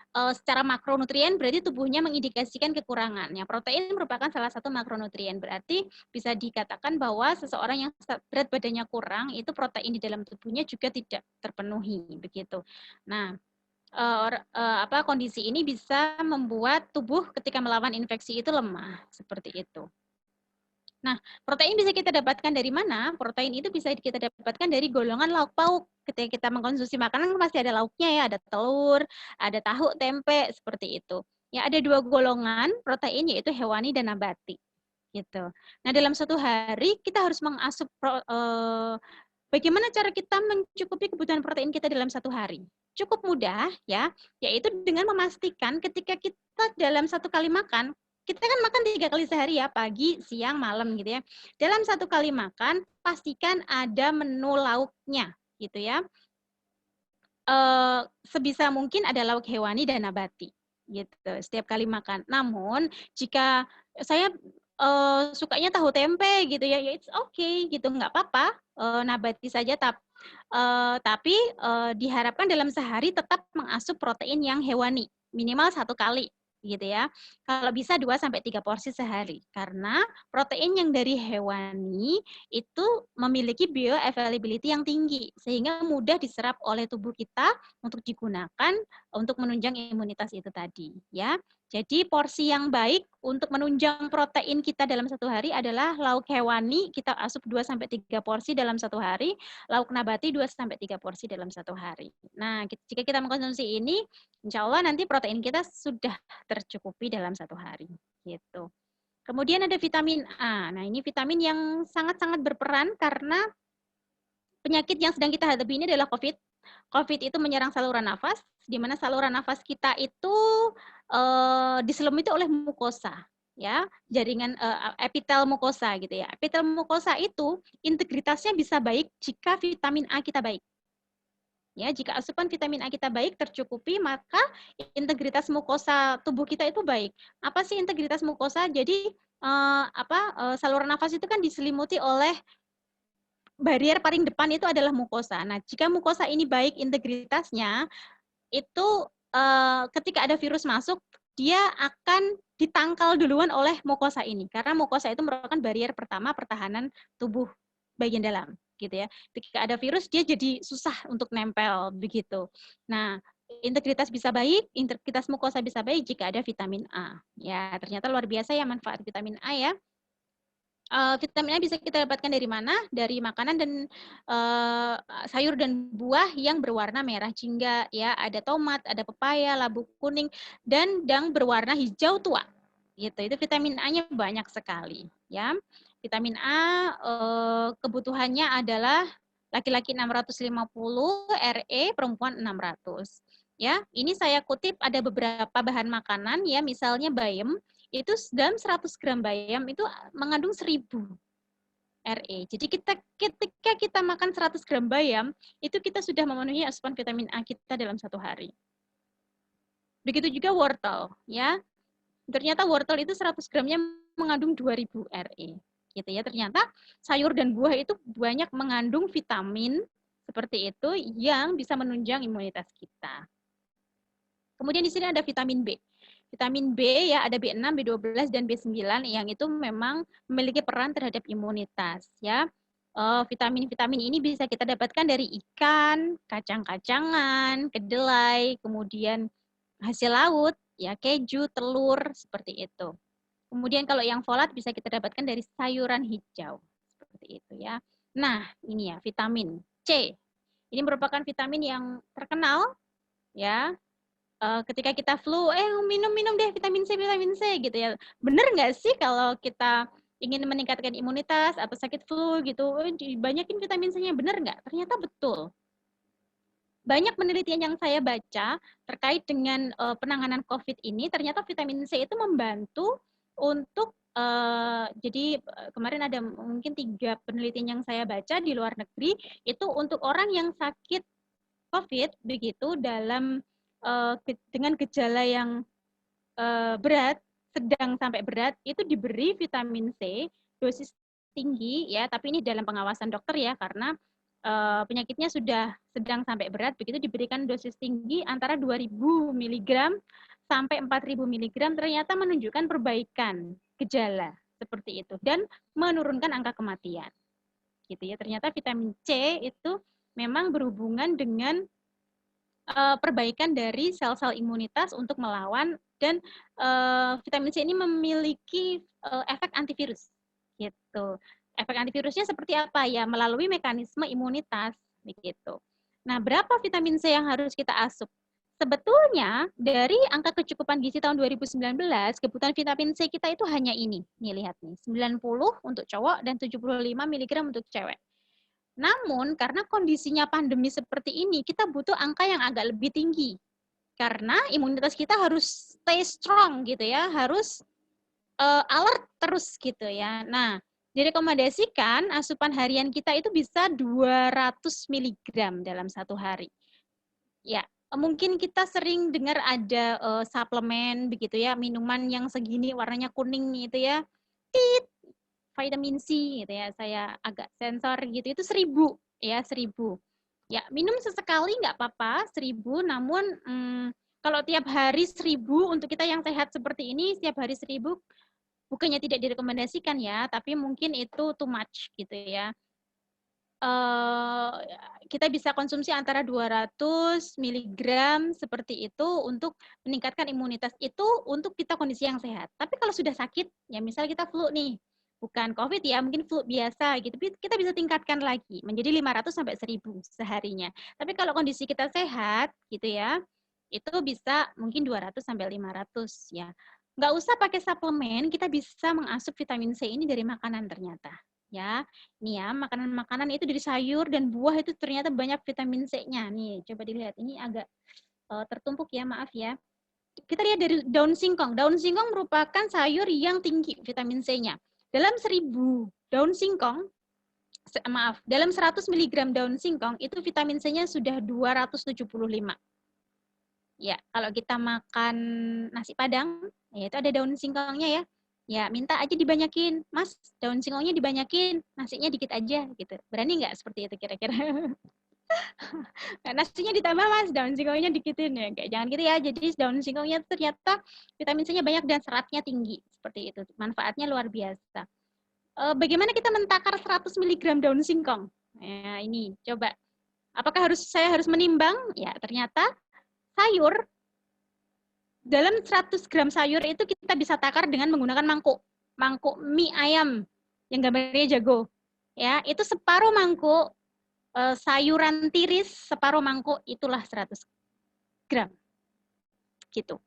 secara makronutrien berarti tubuhnya mengindikasikan kekurangan. Ya, protein merupakan salah satu makronutrien. Berarti bisa dikatakan bahwa seseorang yang berat badannya kurang itu protein di dalam tubuhnya juga tidak terpenuhi begitu. Nah, kondisi ini bisa membuat tubuh ketika melawan infeksi itu lemah seperti itu. Nah, protein bisa kita dapatkan dari mana? Protein itu bisa kita dapatkan dari golongan lauk pauk. Ketika kita mengkonsumsi makanan pasti ada lauknya ya, ada telur, ada tahu, tempe, seperti itu. Ya, ada dua golongan protein yaitu hewani dan nabati. Gitu. Nah, dalam satu hari kita harus mengasup bagaimana cara kita mencukupi kebutuhan protein kita dalam satu hari? Cukup mudah ya, yaitu dengan memastikan ketika kita dalam satu kali makan, kita kan makan 3 kali sehari ya, pagi, siang, malam gitu ya. Dalam satu kali makan, pastikan ada menu lauknya gitu ya. Sebisa mungkin ada lauk hewani dan nabati gitu setiap kali makan. Namun jika saya sukanya tahu tempe gitu ya, ya it's okay gitu, nggak apa-apa, nabati saja. Tapi diharapkan dalam sehari tetap mengasup protein yang hewani minimal 1 kali gitu ya. Kalau bisa 2-3 porsi sehari. Karena protein yang dari hewani itu memiliki bioavailability yang tinggi sehingga mudah diserap oleh tubuh kita untuk digunakan untuk menunjang imunitas itu tadi ya. Jadi porsi yang baik untuk menunjang protein kita dalam satu hari adalah lauk hewani kita asup 2-3 porsi dalam satu hari, lauk nabati 2-3 porsi dalam satu hari. Nah, jika kita mengkonsumsi ini, insya Allah nanti protein kita sudah tercukupi dalam satu hari. Gitu. Kemudian ada vitamin A. Nah, ini vitamin yang sangat-sangat berperan karena penyakit yang sedang kita hadapi ini adalah COVID. COVID itu menyerang saluran nafas, di mana saluran nafas kita itu diselimuti oleh mukosa, ya, jaringan epitel mukosa gitu ya. Epitel mukosa itu integritasnya bisa baik jika vitamin A kita baik. Ya, jika asupan vitamin A kita baik tercukupi, maka integritas mukosa tubuh kita itu baik. Apa sih integritas mukosa? Jadi saluran nafas itu kan diselimuti oleh barrier paling depan itu adalah mukosa. Nah, jika mukosa ini baik integritasnya, itu ketika ada virus masuk, dia akan ditangkal duluan oleh mukosa ini. Karena mukosa itu merupakan barrier pertama pertahanan tubuh bagian dalam, gitu ya. Ketika ada virus, dia jadi susah untuk nempel, begitu. Nah, integritas bisa baik, integritas mukosa bisa baik jika ada vitamin A. Ya, ternyata luar biasa ya manfaat vitamin A ya. Vitamin A bisa kita dapatkan dari mana? Dari makanan dan sayur dan buah yang berwarna merah jingga ya, ada tomat, ada pepaya, labu kuning dan berwarna hijau tua. Gitu. Itu vitamin A-nya banyak sekali ya. Vitamin A kebutuhannya adalah laki-laki 650, RE perempuan 600. Ya, ini saya kutip ada beberapa bahan makanan ya, misalnya bayam itu dalam 100 gram bayam itu mengandung 1000 RE. Jadi ketika kita makan 100 gram bayam, itu kita sudah memenuhi asupan vitamin A kita dalam satu hari. Begitu juga wortel, ya. Ternyata wortel itu 100 gramnya mengandung 2000 RE. Gitu ya. Ternyata sayur dan buah itu banyak mengandung vitamin seperti itu yang bisa menunjang imunitas kita. Kemudian di sini ada vitamin B. Vitamin B ya ada B6, B12 dan B9 yang itu memang memiliki peran terhadap imunitas ya. Vitamin-vitamin ini bisa kita dapatkan dari ikan, kacang-kacangan, kedelai, kemudian hasil laut ya keju, telur seperti itu. Kemudian kalau yang folat bisa kita dapatkan dari sayuran hijau seperti itu ya. Nah, ini ya vitamin C. Ini merupakan vitamin yang terkenal ya. Ketika kita flu, minum deh vitamin C gitu ya. Bener nggak sih kalau kita ingin meningkatkan imunitas atau sakit flu gitu, dibanyakin vitamin C-nya, bener nggak? Ternyata betul. Banyak penelitian yang saya baca terkait dengan penanganan COVID ini, ternyata vitamin C itu membantu untuk, jadi kemarin ada mungkin 3 penelitian yang saya baca di luar negeri, itu untuk orang yang sakit COVID begitu dalam dengan gejala yang berat, sedang sampai berat, itu diberi vitamin C dosis tinggi ya, tapi ini dalam pengawasan dokter ya, karena penyakitnya sudah sedang sampai berat, begitu diberikan dosis tinggi antara 2.000 mg sampai 4.000 mg, ternyata menunjukkan perbaikan gejala seperti itu dan menurunkan angka kematian. Gitu ya. Ternyata vitamin C itu memang berhubungan dengan perbaikan dari sel-sel imunitas untuk melawan, dan vitamin C ini memiliki efek antivirus gitu. Efek antivirusnya seperti apa ya? Melalui mekanisme imunitas begitu. Nah, berapa vitamin C yang harus kita asup? Sebetulnya dari angka kecukupan gizi tahun 2019, kebutuhan vitamin C kita itu hanya ini. Nih lihat nih, 90 untuk cowok dan 75 mg untuk cewek. Namun karena kondisinya pandemi seperti ini, kita butuh angka yang agak lebih tinggi. Karena imunitas kita harus stay strong gitu ya, harus alert terus gitu ya. Nah, direkomendasikan asupan harian kita itu bisa 200 mg dalam satu hari. Ya, mungkin kita sering dengar ada suplemen begitu ya, minuman yang segini warnanya kuning gitu ya. Tit, vitamin C gitu ya. Saya agak sensor gitu. Itu 1.000 ya, 1.000. Ya, minum sesekali nggak apa-apa, 1.000, namun kalau tiap hari 1.000 untuk kita yang sehat seperti ini, setiap hari 1.000 bukannya tidak direkomendasikan ya, tapi mungkin itu too much gitu ya. Kita bisa konsumsi antara 200 mg seperti itu untuk meningkatkan imunitas itu untuk kita kondisi yang sehat. Tapi kalau sudah sakit, ya misal kita flu nih, bukan COVID ya, mungkin flu biasa gitu, kita bisa tingkatkan lagi menjadi 500 sampai 1.000 seharinya. Tapi kalau kondisi kita sehat gitu ya, itu bisa mungkin 200 sampai 500 ya. Nggak usah pakai suplemen, kita bisa mengasup vitamin C ini dari makanan ternyata. Ya, nih ya, makanan-makanan itu dari sayur dan buah itu ternyata banyak vitamin C-nya. Nih, coba dilihat. Ini agak tertumpuk ya, maaf ya. Kita lihat dari daun singkong. Daun singkong merupakan sayur yang tinggi vitamin C-nya. Dalam 1.000 daun singkong, dalam 100 mg daun singkong itu vitamin C-nya sudah 275. Ya, kalau kita makan nasi Padang, ya itu ada daun singkongnya ya. Ya, minta aja dibanyakin. Mas, daun singkongnya dibanyakin, nasinya dikit aja gitu. Berani nggak seperti itu kira-kira? Nasinya ditambah, Mas, daun singkongnya dikitin ya. Kayak jangan gitu ya. Jadi daun singkongnya ternyata vitamin C-nya banyak dan seratnya tinggi. Seperti itu. Manfaatnya luar biasa. Bagaimana kita mentakar 100 mg daun singkong? Nah, ini coba. Apakah saya harus menimbang? Ya, ternyata sayur dalam 100 gram sayur itu kita bisa takar dengan menggunakan mangkuk mie ayam yang gambarnya jago. Ya, itu separuh mangkuk sayuran tiris, separuh mangkuk itulah 100 gram. Gitu.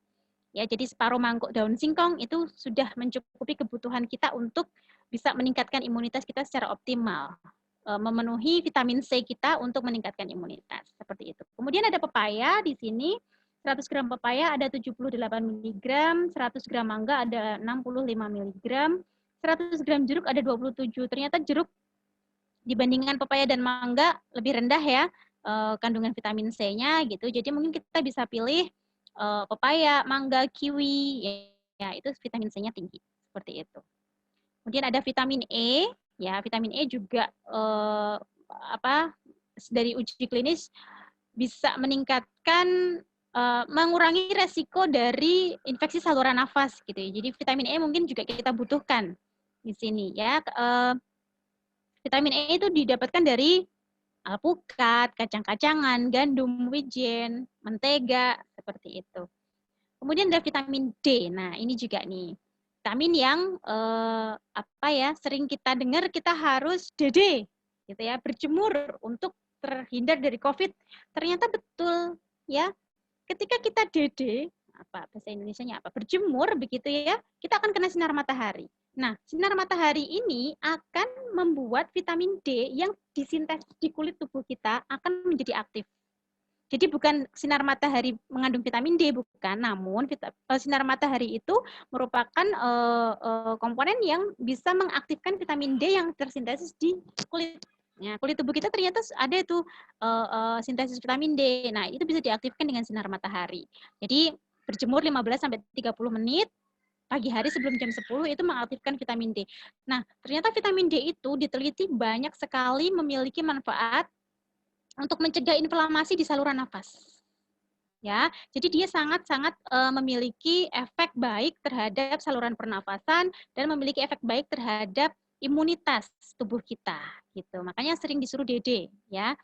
Ya, jadi separuh mangkuk daun singkong itu sudah mencukupi kebutuhan kita untuk bisa meningkatkan imunitas kita secara optimal. Memenuhi vitamin C kita untuk meningkatkan imunitas. Seperti itu. Kemudian ada pepaya di sini. 100 gram pepaya ada 78 mg, 100 gram mangga ada 65 mg, 100 gram jeruk ada 27. Ternyata jeruk dibandingkan pepaya dan mangga lebih rendah ya kandungan vitamin C-nya gitu. Jadi mungkin kita bisa pilih pepaya, mangga, kiwi, ya itu vitamin C-nya tinggi seperti itu. Kemudian ada vitamin E, ya vitamin E juga dari uji klinis bisa meningkatkan mengurangi resiko dari infeksi saluran nafas gitu ya. Jadi vitamin E mungkin juga kita butuhkan di sini ya. Vitamin E itu didapatkan dari alpukat, kacang-kacangan, gandum, wijen, mentega seperti itu. Kemudian ada vitamin D. Nah, ini juga nih vitamin yang sering kita dengar kita harus DD gitu ya, berjemur untuk terhindar dari COVID. Ternyata betul ya. Ketika kita DD, bahasa Indonesianya berjemur begitu ya, kita akan kena sinar matahari. Nah, sinar matahari ini akan membuat vitamin D yang disintesis di kulit tubuh kita akan menjadi aktif. Jadi bukan sinar matahari mengandung vitamin D, bukan. Namun sinar matahari itu merupakan komponen yang bisa mengaktifkan vitamin D yang tersintesis di kulit. Nah, kulit tubuh kita ternyata ada tuh sintesis vitamin D. Nah, itu bisa diaktifkan dengan sinar matahari. Jadi berjemur 15 sampai 30 menit pagi hari sebelum jam 10 itu mengaktifkan vitamin D. Nah, ternyata vitamin D itu diteliti banyak sekali memiliki manfaat untuk mencegah inflamasi di saluran nafas. Ya, jadi dia sangat-sangat memiliki efek baik terhadap saluran pernafasan dan memiliki efek baik terhadap imunitas tubuh kita, gitu. Makanya sering disuruh DD, ya.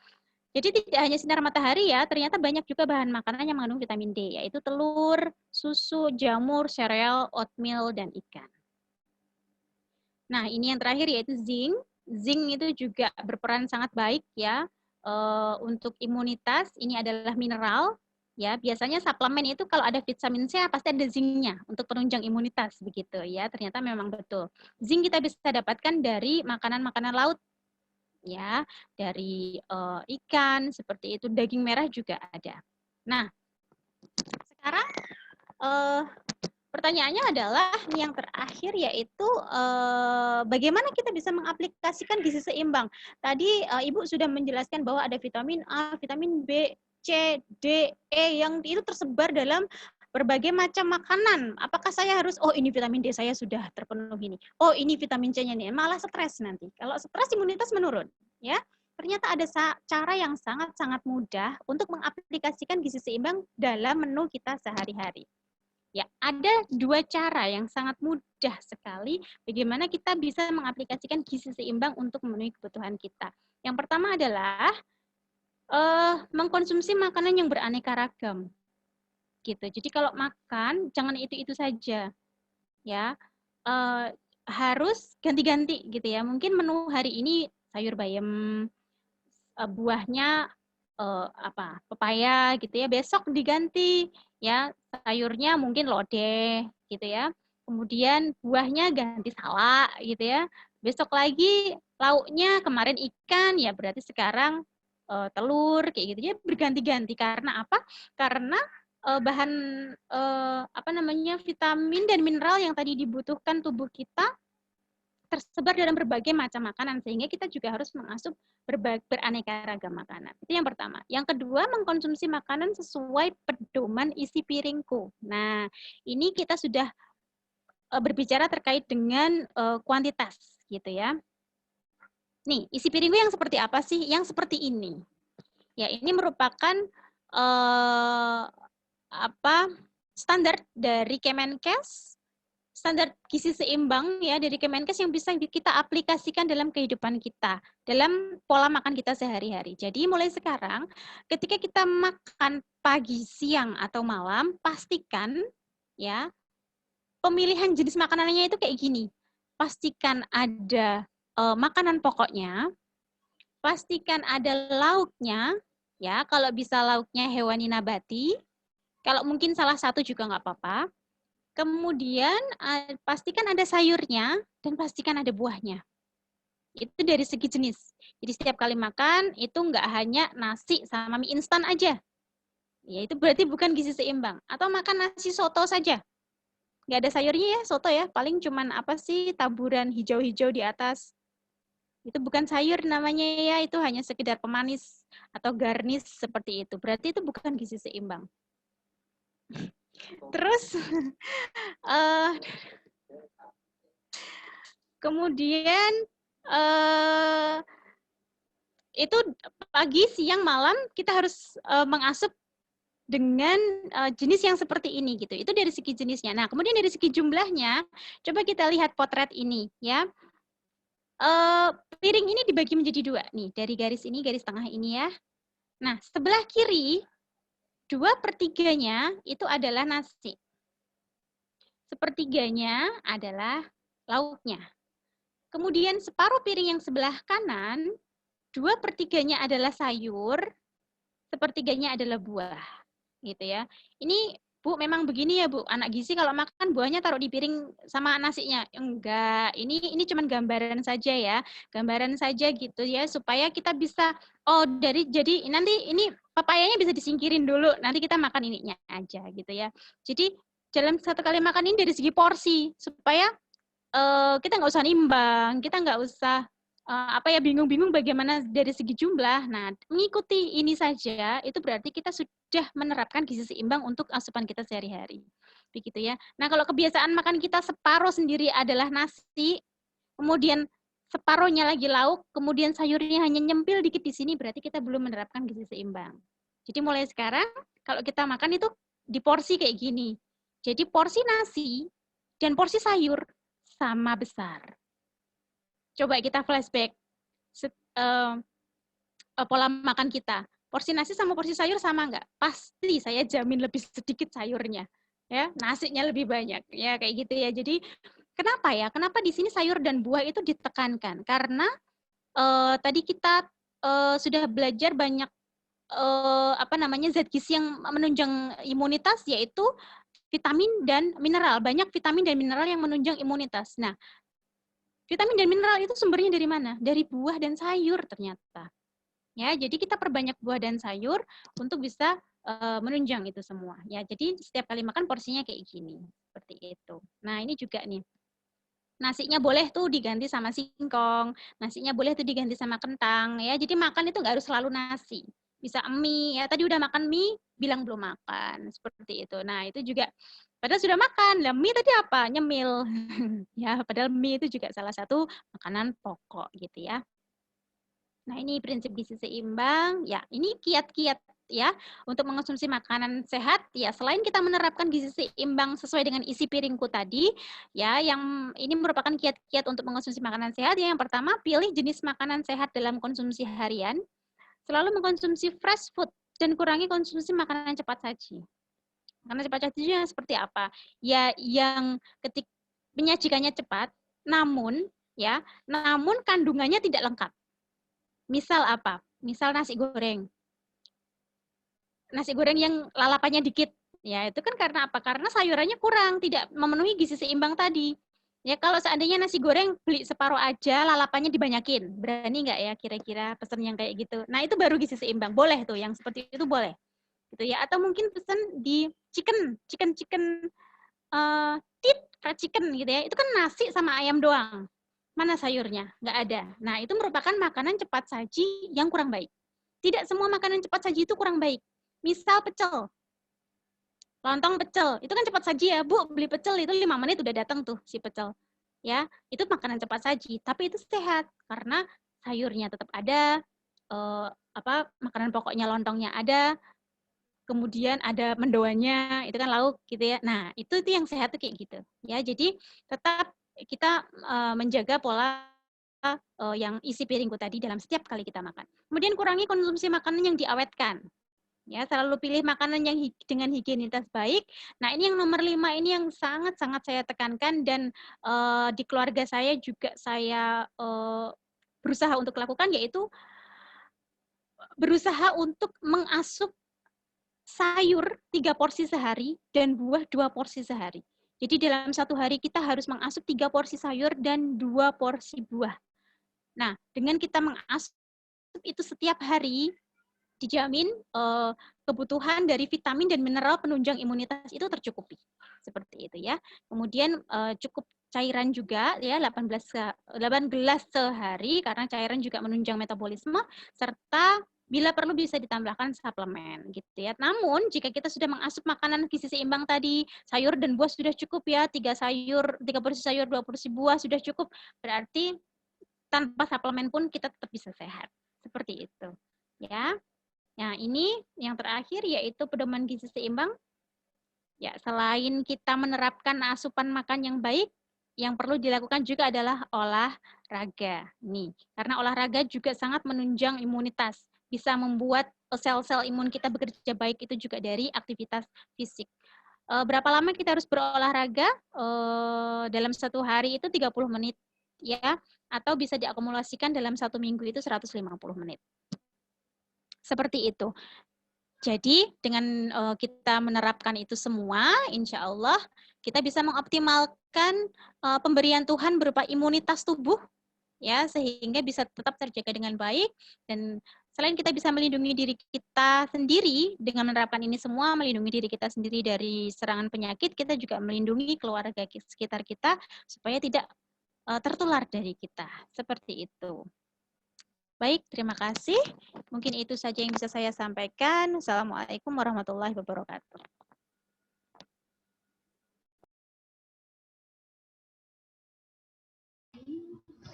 Jadi tidak hanya sinar matahari ya, ternyata banyak juga bahan makanan yang mengandung vitamin D, yaitu telur, susu, jamur, sereal, oatmeal, dan ikan. Nah, ini yang terakhir yaitu zinc. Zinc itu juga berperan sangat baik ya untuk imunitas. Ini adalah mineral. Ya, biasanya suplemen itu kalau ada vitamin C pasti ada zincnya untuk penunjang imunitas begitu ya. Ternyata memang betul. Zinc kita bisa dapatkan dari makanan-makanan laut ya, dari ikan seperti itu, daging merah juga ada. Nah, sekarang pertanyaannya adalah yang terakhir yaitu bagaimana kita bisa mengaplikasikan gizi seimbang. Tadi Ibu sudah menjelaskan bahwa ada vitamin A, vitamin B, C, D, E yang itu tersebar dalam berbagai macam makanan. Apakah saya harus, oh ini vitamin D saya sudah terpenuhi nih. Oh ini vitamin C-nya nih. Malah stres nanti. Kalau stres imunitas menurun. Ya, ternyata ada cara yang sangat-sangat mudah untuk mengaplikasikan gizi seimbang dalam menu kita sehari-hari. Ya, ada dua cara yang sangat mudah sekali bagaimana kita bisa mengaplikasikan gizi seimbang untuk memenuhi kebutuhan kita. Yang pertama adalah mengkonsumsi makanan yang beraneka ragam. Gitu. Jadi kalau makan jangan itu-itu saja. Ya. Harus ganti-ganti gitu ya. Mungkin menu hari ini sayur bayam, buahnya pepaya gitu ya. Besok diganti ya, sayurnya mungkin lodeh gitu ya. Kemudian buahnya ganti salak gitu ya. Besok lagi lauknya kemarin ikan ya, berarti sekarang telur kayak gitu ya, berganti-ganti. Karena apa? Karena bahan vitamin dan mineral yang tadi dibutuhkan tubuh kita tersebar dalam berbagai macam makanan, sehingga kita juga harus mengasup beraneka ragam makanan. Itu yang pertama. Yang kedua, mengkonsumsi makanan sesuai pedoman isi piringku. Nah, ini kita sudah berbicara terkait dengan kuantitas gitu ya. Nih, isi piringku yang seperti apa sih? Yang seperti ini. Ya, ini merupakan standar dari Kemenkes, standar gizi seimbang ya dari Kemenkes yang bisa kita aplikasikan dalam kehidupan kita, dalam pola makan kita sehari-hari. Jadi mulai sekarang ketika kita makan pagi, siang atau malam, pastikan ya pemilihan jenis makanannya itu kayak gini. Pastikan ada makanan pokoknya, pastikan ada lauknya ya, kalau bisa lauknya hewani nabati. Kalau mungkin salah satu juga nggak apa-apa. Kemudian pastikan ada sayurnya dan pastikan ada buahnya. Itu dari segi jenis. Jadi setiap kali makan itu nggak hanya nasi sama mie instan aja. Ya itu berarti bukan gizi seimbang. Atau makan nasi soto saja. Nggak ada sayurnya ya soto ya. Paling cuman taburan hijau-hijau di atas. Itu bukan sayur namanya ya. Itu hanya sekedar pemanis atau garnish seperti itu. Berarti itu bukan gizi seimbang. Terus kemudian itu pagi, siang, malam kita harus mengasup dengan jenis yang seperti ini gitu. Itu dari segi jenisnya. Nah, kemudian dari segi jumlahnya, coba kita lihat potret ini ya. Piring ini dibagi menjadi dua nih, dari garis ini, garis tengah ini ya. Nah, sebelah kiri 2/3-nya itu adalah nasi. Sepertiganya adalah lauknya. Kemudian separuh piring yang sebelah kanan, 2/3-nya adalah sayur, sepertiganya adalah buah. Gitu ya. Ini Bu memang begini ya Bu, anak gizi kalau makan buahnya taruh di piring sama nasinya. Enggak, ini cuman gambaran saja ya. Gambaran saja gitu ya, supaya kita bisa, jadi nanti ini papayanya bisa disingkirin dulu, nanti kita makan ininya aja gitu ya. Jadi dalam satu kali makan ini dari segi porsi, supaya kita nggak usah nimbang, kita nggak usah bingung-bingung bagaimana dari segi jumlah. Nah, mengikuti ini saja itu berarti kita sudah menerapkan gizi seimbang untuk asupan kita sehari-hari. Begitu ya. Nah, kalau kebiasaan makan kita separuh sendiri adalah nasi, kemudian separuhnya lagi lauk, kemudian sayurnya hanya nyempil dikit di sini, berarti kita belum menerapkan gizi seimbang. Jadi mulai sekarang kalau kita makan itu di porsi kayak gini. Jadi porsi nasi dan porsi sayur sama besar. Coba kita flashback pola makan kita. Porsi nasi sama porsi sayur sama nggak? Pasti saya jamin lebih sedikit sayurnya. Ya, nasinya lebih banyak. Ya, kayak gitu ya. Jadi kenapa ya? Kenapa di sini sayur dan buah itu ditekankan? Karena tadi kita sudah belajar banyak zat gizi yang menunjang imunitas, yaitu vitamin dan mineral. Banyak vitamin dan mineral yang menunjang imunitas. Nah, vitamin dan mineral itu sumbernya dari mana? Dari buah dan sayur ternyata. Ya, jadi kita perbanyak buah dan sayur untuk bisa menunjang itu semua. Ya, jadi setiap kali makan porsinya kayak gini, seperti itu. Nah, ini juga nih. Nasinya boleh tuh diganti sama singkong, nasinya boleh tuh diganti sama kentang, ya. Jadi makan itu nggak harus selalu nasi. Bisa mie, ya. Tadi udah makan mie, bilang belum makan, seperti itu. Nah, itu juga padahal sudah makan. Lah mie tadi apa? Nyemil. Ya, padahal mie itu juga salah satu makanan pokok gitu ya. Nah, ini prinsip gizi seimbang. Ya, ini kiat-kiat ya untuk mengonsumsi makanan sehat. Ya, selain kita menerapkan gizi seimbang sesuai dengan isi piringku tadi, ya, yang ini merupakan kiat-kiat untuk mengonsumsi makanan sehat. Ya, yang pertama, pilih jenis makanan sehat dalam konsumsi harian. Selalu mengkonsumsi fresh food dan kurangi konsumsi makanan cepat saji. Makanan cepat sajinya seperti apa? Ya, yang penyajikannya cepat, namun kandungannya tidak lengkap. Misal apa? Misal nasi goreng. Nasi goreng yang lalapannya dikit. Ya, itu kan karena apa? Karena sayurannya kurang, tidak memenuhi gizi seimbang tadi. Ya, kalau seandainya nasi goreng beli separuh aja, lalapannya dibanyakin. Berani nggak ya kira-kira pesan yang kayak gitu? Nah, itu baru gizi seimbang. Boleh tuh, yang seperti itu boleh. Gitu ya. Atau mungkin pesan di chicken fried chicken gitu ya. Itu kan nasi sama ayam doang. Mana sayurnya? Nggak ada. Nah, itu merupakan makanan cepat saji yang kurang baik. Tidak semua makanan cepat saji itu kurang baik. Misal pecel. Lontong pecel. Itu kan cepat saji ya. Bu, beli pecel itu 5 menit udah datang tuh si pecel. Ya, itu makanan cepat saji, tapi itu sehat karena sayurnya tetap ada, makanan pokoknya lontongnya ada, kemudian ada mendoannya, itu kan lauk gitu ya. Nah, itu yang sehat tuh kayak gitu. Ya, jadi tetap kita menjaga pola yang isi piringku tadi dalam setiap kali kita makan. Kemudian kurangi konsumsi makanan yang diawetkan. Ya, selalu pilih makanan yang dengan higienitas baik. Nah, ini yang nomor 5 ini yang sangat-sangat saya tekankan dan di keluarga saya juga saya berusaha untuk lakukan, yaitu berusaha untuk mengasup sayur 3 porsi sehari dan buah 2 porsi sehari. Jadi dalam satu hari kita harus mengasup 3 porsi sayur dan 2 porsi buah. Nah, dengan kita mengasup itu setiap hari, dijamin kebutuhan dari vitamin dan mineral penunjang imunitas itu tercukupi. Seperti itu ya. Kemudian cukup cairan juga ya 8 gelas sehari karena cairan juga menunjang metabolisme serta bila perlu bisa ditambahkan suplemen gitu ya. Namun jika kita sudah mengasup makanan gizi seimbang tadi, sayur dan buah sudah cukup ya, 3 porsi sayur, 2 porsi buah sudah cukup. Berarti tanpa suplemen pun kita tetap bisa sehat. Seperti itu. Ya. Nah, ini yang terakhir yaitu pedoman gizi seimbang. Ya, selain kita menerapkan asupan makan yang baik, yang perlu dilakukan juga adalah olahraga. Nih, karena olahraga juga sangat menunjang imunitas, bisa membuat sel-sel imun kita bekerja baik itu juga dari aktivitas fisik. Berapa lama kita harus berolahraga? Dalam satu hari itu 30 menit ya, atau bisa diakumulasikan dalam 1 minggu itu 150 menit. Seperti itu. Jadi dengan kita menerapkan itu semua, insya Allah kita bisa mengoptimalkan pemberian Tuhan berupa imunitas tubuh, ya sehingga bisa tetap terjaga dengan baik. Dan selain kita bisa melindungi diri kita sendiri dengan menerapkan ini semua, melindungi diri kita sendiri dari serangan penyakit, kita juga melindungi keluarga sekitar kita supaya tidak tertular dari kita. Seperti itu. Baik, terima kasih. Mungkin itu saja yang bisa saya sampaikan. Assalamualaikum warahmatullahi wabarakatuh.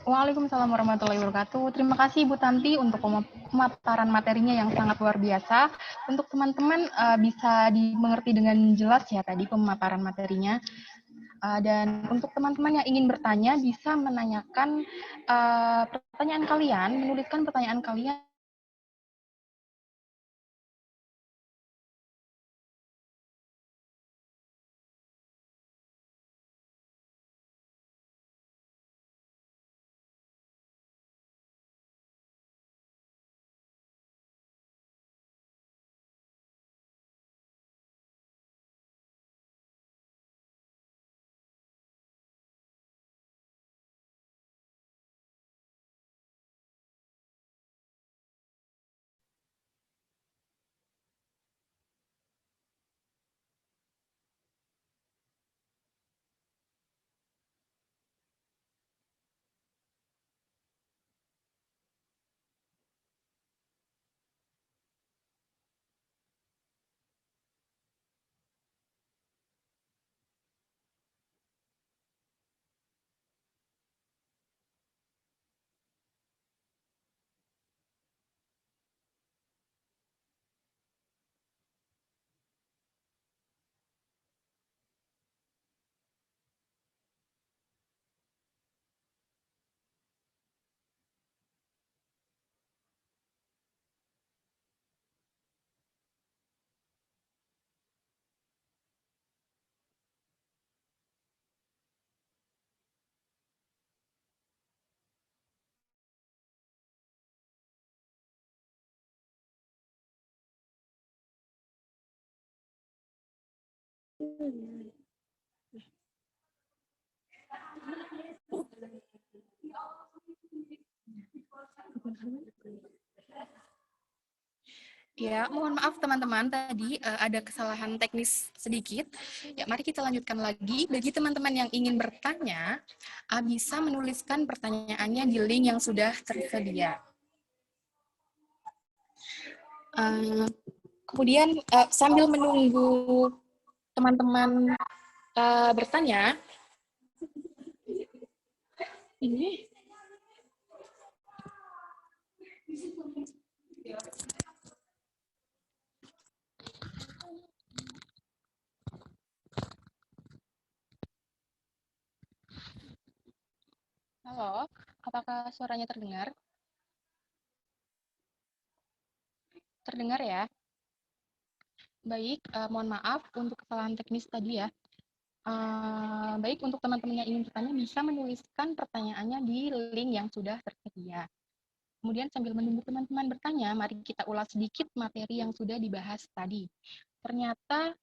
Waalaikumsalam warahmatullahi wabarakatuh. Terima kasih Ibu Tanti untuk pemaparan materinya yang sangat luar biasa. Untuk teman-teman bisa dimengerti dengan jelas ya tadi pemaparan materinya. Dan untuk teman-teman yang ingin bertanya bisa menanyakan pertanyaan kalian, menuliskan pertanyaan kalian Ya, mohon maaf teman-teman, tadi ada kesalahan teknis sedikit. Ya, mari kita lanjutkan lagi. Bagi teman-teman yang ingin bertanya, bisa menuliskan pertanyaannya di link yang sudah tersedia. Kemudian sambil menunggu teman-teman bertanya, ini halo, apakah suaranya terdengar? Terdengar ya? Baik, mohon maaf untuk kesalahan teknis tadi ya. Baik, untuk teman-teman yang ingin bertanya bisa menuliskan pertanyaannya di link yang sudah tersedia. Kemudian sambil menunggu teman-teman bertanya, mari kita ulas sedikit materi yang sudah dibahas tadi. Ternyata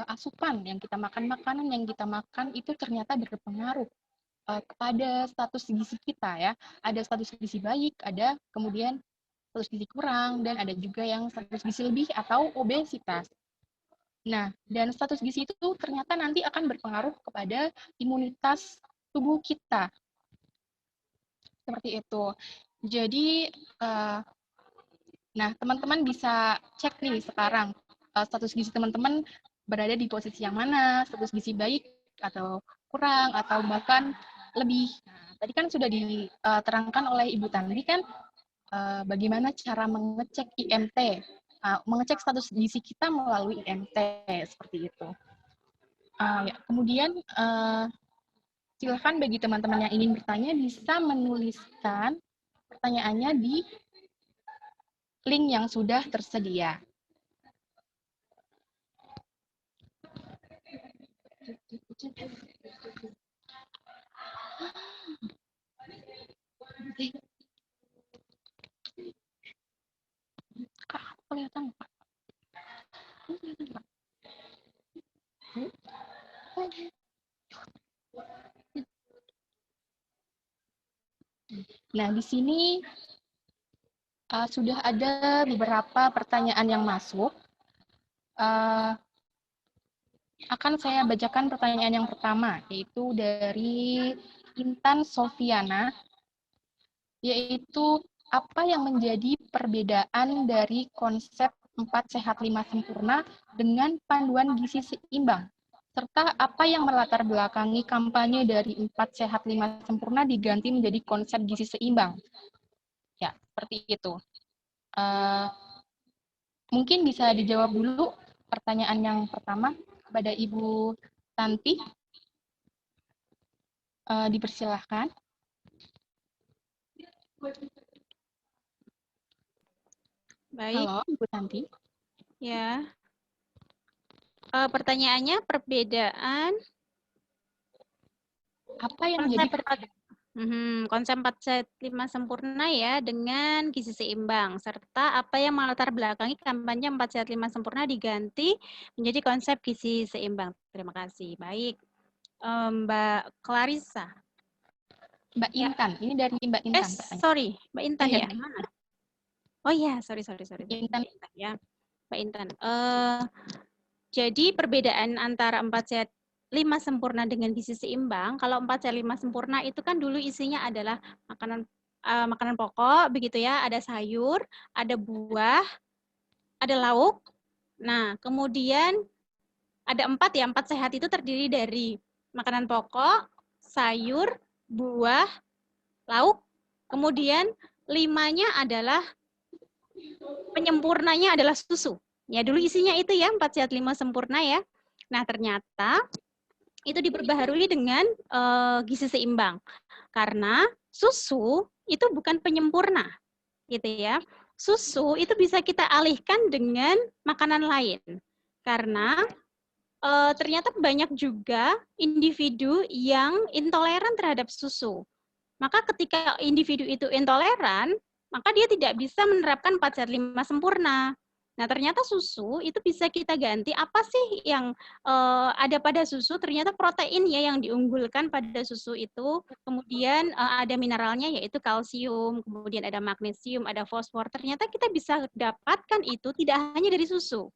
asupan yang kita makan, makanan yang kita makan itu ternyata berpengaruh kepada status gizi kita ya. Ada status gizi baik, ada kemudian status gizi kurang, dan ada juga yang status gizi lebih atau obesitas. Nah, dan status gizi itu ternyata nanti akan berpengaruh kepada imunitas tubuh kita. Seperti itu. Jadi, nah teman-teman bisa cek nih sekarang status gizi teman-teman berada di posisi yang mana, status gizi baik atau kurang, atau bahkan lebih. Nah, tadi kan sudah diterangkan oleh Ibu Tanti kan bagaimana cara mengecek IMT, mengecek status gizi kita melalui IMT, seperti itu. Ya, kemudian silakan bagi teman-teman yang ingin bertanya bisa menuliskan pertanyaannya di link yang sudah tersedia. Kak, kelihatan Pak? Nah, di sini sudah ada beberapa pertanyaan yang masuk. Akan saya bacakan pertanyaan yang pertama, yaitu dari Intan Sofiana, yaitu apa yang menjadi perbedaan dari konsep 4 sehat 5 sempurna dengan panduan gizi seimbang, serta apa yang melatar belakangi kampanye dari 4 sehat 5 sempurna diganti menjadi konsep gizi seimbang. Ya, seperti itu. Mungkin bisa dijawab dulu pertanyaan yang pertama kepada Ibu Tanti. Dipersilahkan. Baik, Halo, Ibu Tanti. ya. Pertanyaannya perbedaan Apa yang menjadi konsep 4 sehat 5 sempurna ya dengan gizi seimbang, serta apa yang melatar belakangi kampanye 4 sehat 5 sempurna diganti menjadi konsep gizi seimbang. Terima kasih. Baik, Mbak Clarissa. Mbak Ya. Intan? Ini dari Mbak Intan. Sorry, Mbak Intan Iya. ya. Mana? Oh iya, sorry. Intan. Mbak Intan ya. Mbak Intan. Jadi perbedaan antara 4 sehat 5 sempurna dengan gizi seimbang, kalau 4 sehat 5 sempurna itu kan dulu isinya adalah makanan pokok, begitu ya, ada sayur, ada buah, ada lauk. Nah, kemudian ada 4 ya, 4 sehat itu terdiri dari makanan pokok, sayur, buah, lauk, kemudian 5-nya adalah penyempurnanya adalah susu. Ya, dulu isinya itu ya, 4 sehat 5 sempurna ya. Nah, ternyata itu diperbaharui dengan gizi seimbang. Karena susu itu bukan penyempurna, gitu ya. Susu itu bisa kita alihkan dengan makanan lain. Karena ternyata banyak juga individu yang intoleran terhadap susu. Maka ketika individu itu intoleran, maka dia tidak bisa menerapkan 4 sehat 5 sempurna. Nah, ternyata susu itu bisa kita ganti. Apa sih yang ada pada susu? Ternyata protein ya yang diunggulkan pada susu itu. Kemudian ada mineralnya yaitu kalsium, kemudian ada magnesium, ada fosfor. Ternyata kita bisa dapatkan itu tidak hanya dari susu.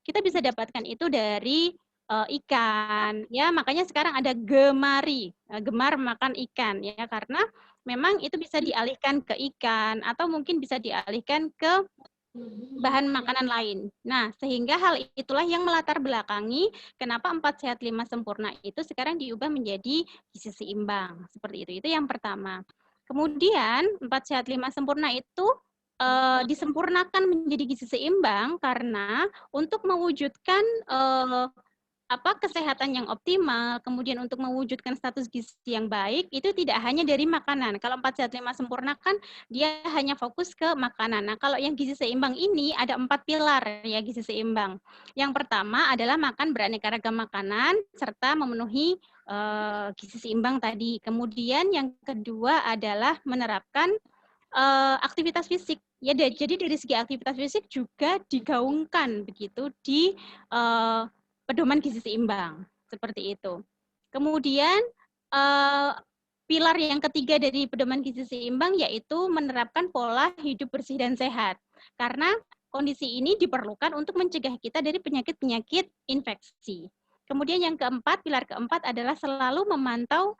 Kita bisa dapatkan itu dari ikan. Ya, makanya sekarang ada gemari, gemar makan ikan ya, karena memang itu bisa dialihkan ke ikan atau mungkin bisa dialihkan ke bahan makanan lain. Nah, sehingga hal itulah yang melatar belakangi kenapa 4 sehat 5 sempurna itu sekarang diubah menjadi gizi seimbang. Seperti itu. Itu yang pertama. Kemudian 4 sehat 5 sempurna itu disempurnakan menjadi gizi seimbang karena untuk mewujudkan kesehatan yang optimal, kemudian untuk mewujudkan status gizi yang baik, itu tidak hanya dari makanan. Kalau 4 sehat 5 sempurna kan dia hanya fokus ke makanan. Nah, kalau yang gizi seimbang ini ada 4 pilar ya gizi seimbang. Yang pertama adalah makan beraneka ragam makanan serta memenuhi gizi seimbang tadi. Kemudian yang kedua adalah menerapkan aktivitas fisik. Ya, jadi dari segi aktivitas fisik juga digaungkan begitu di pedoman gizi seimbang, seperti itu. Kemudian pilar yang ketiga dari pedoman gizi seimbang yaitu menerapkan pola hidup bersih dan sehat. Karena kondisi ini diperlukan untuk mencegah kita dari penyakit-penyakit infeksi. Kemudian yang keempat, pilar keempat adalah selalu memantau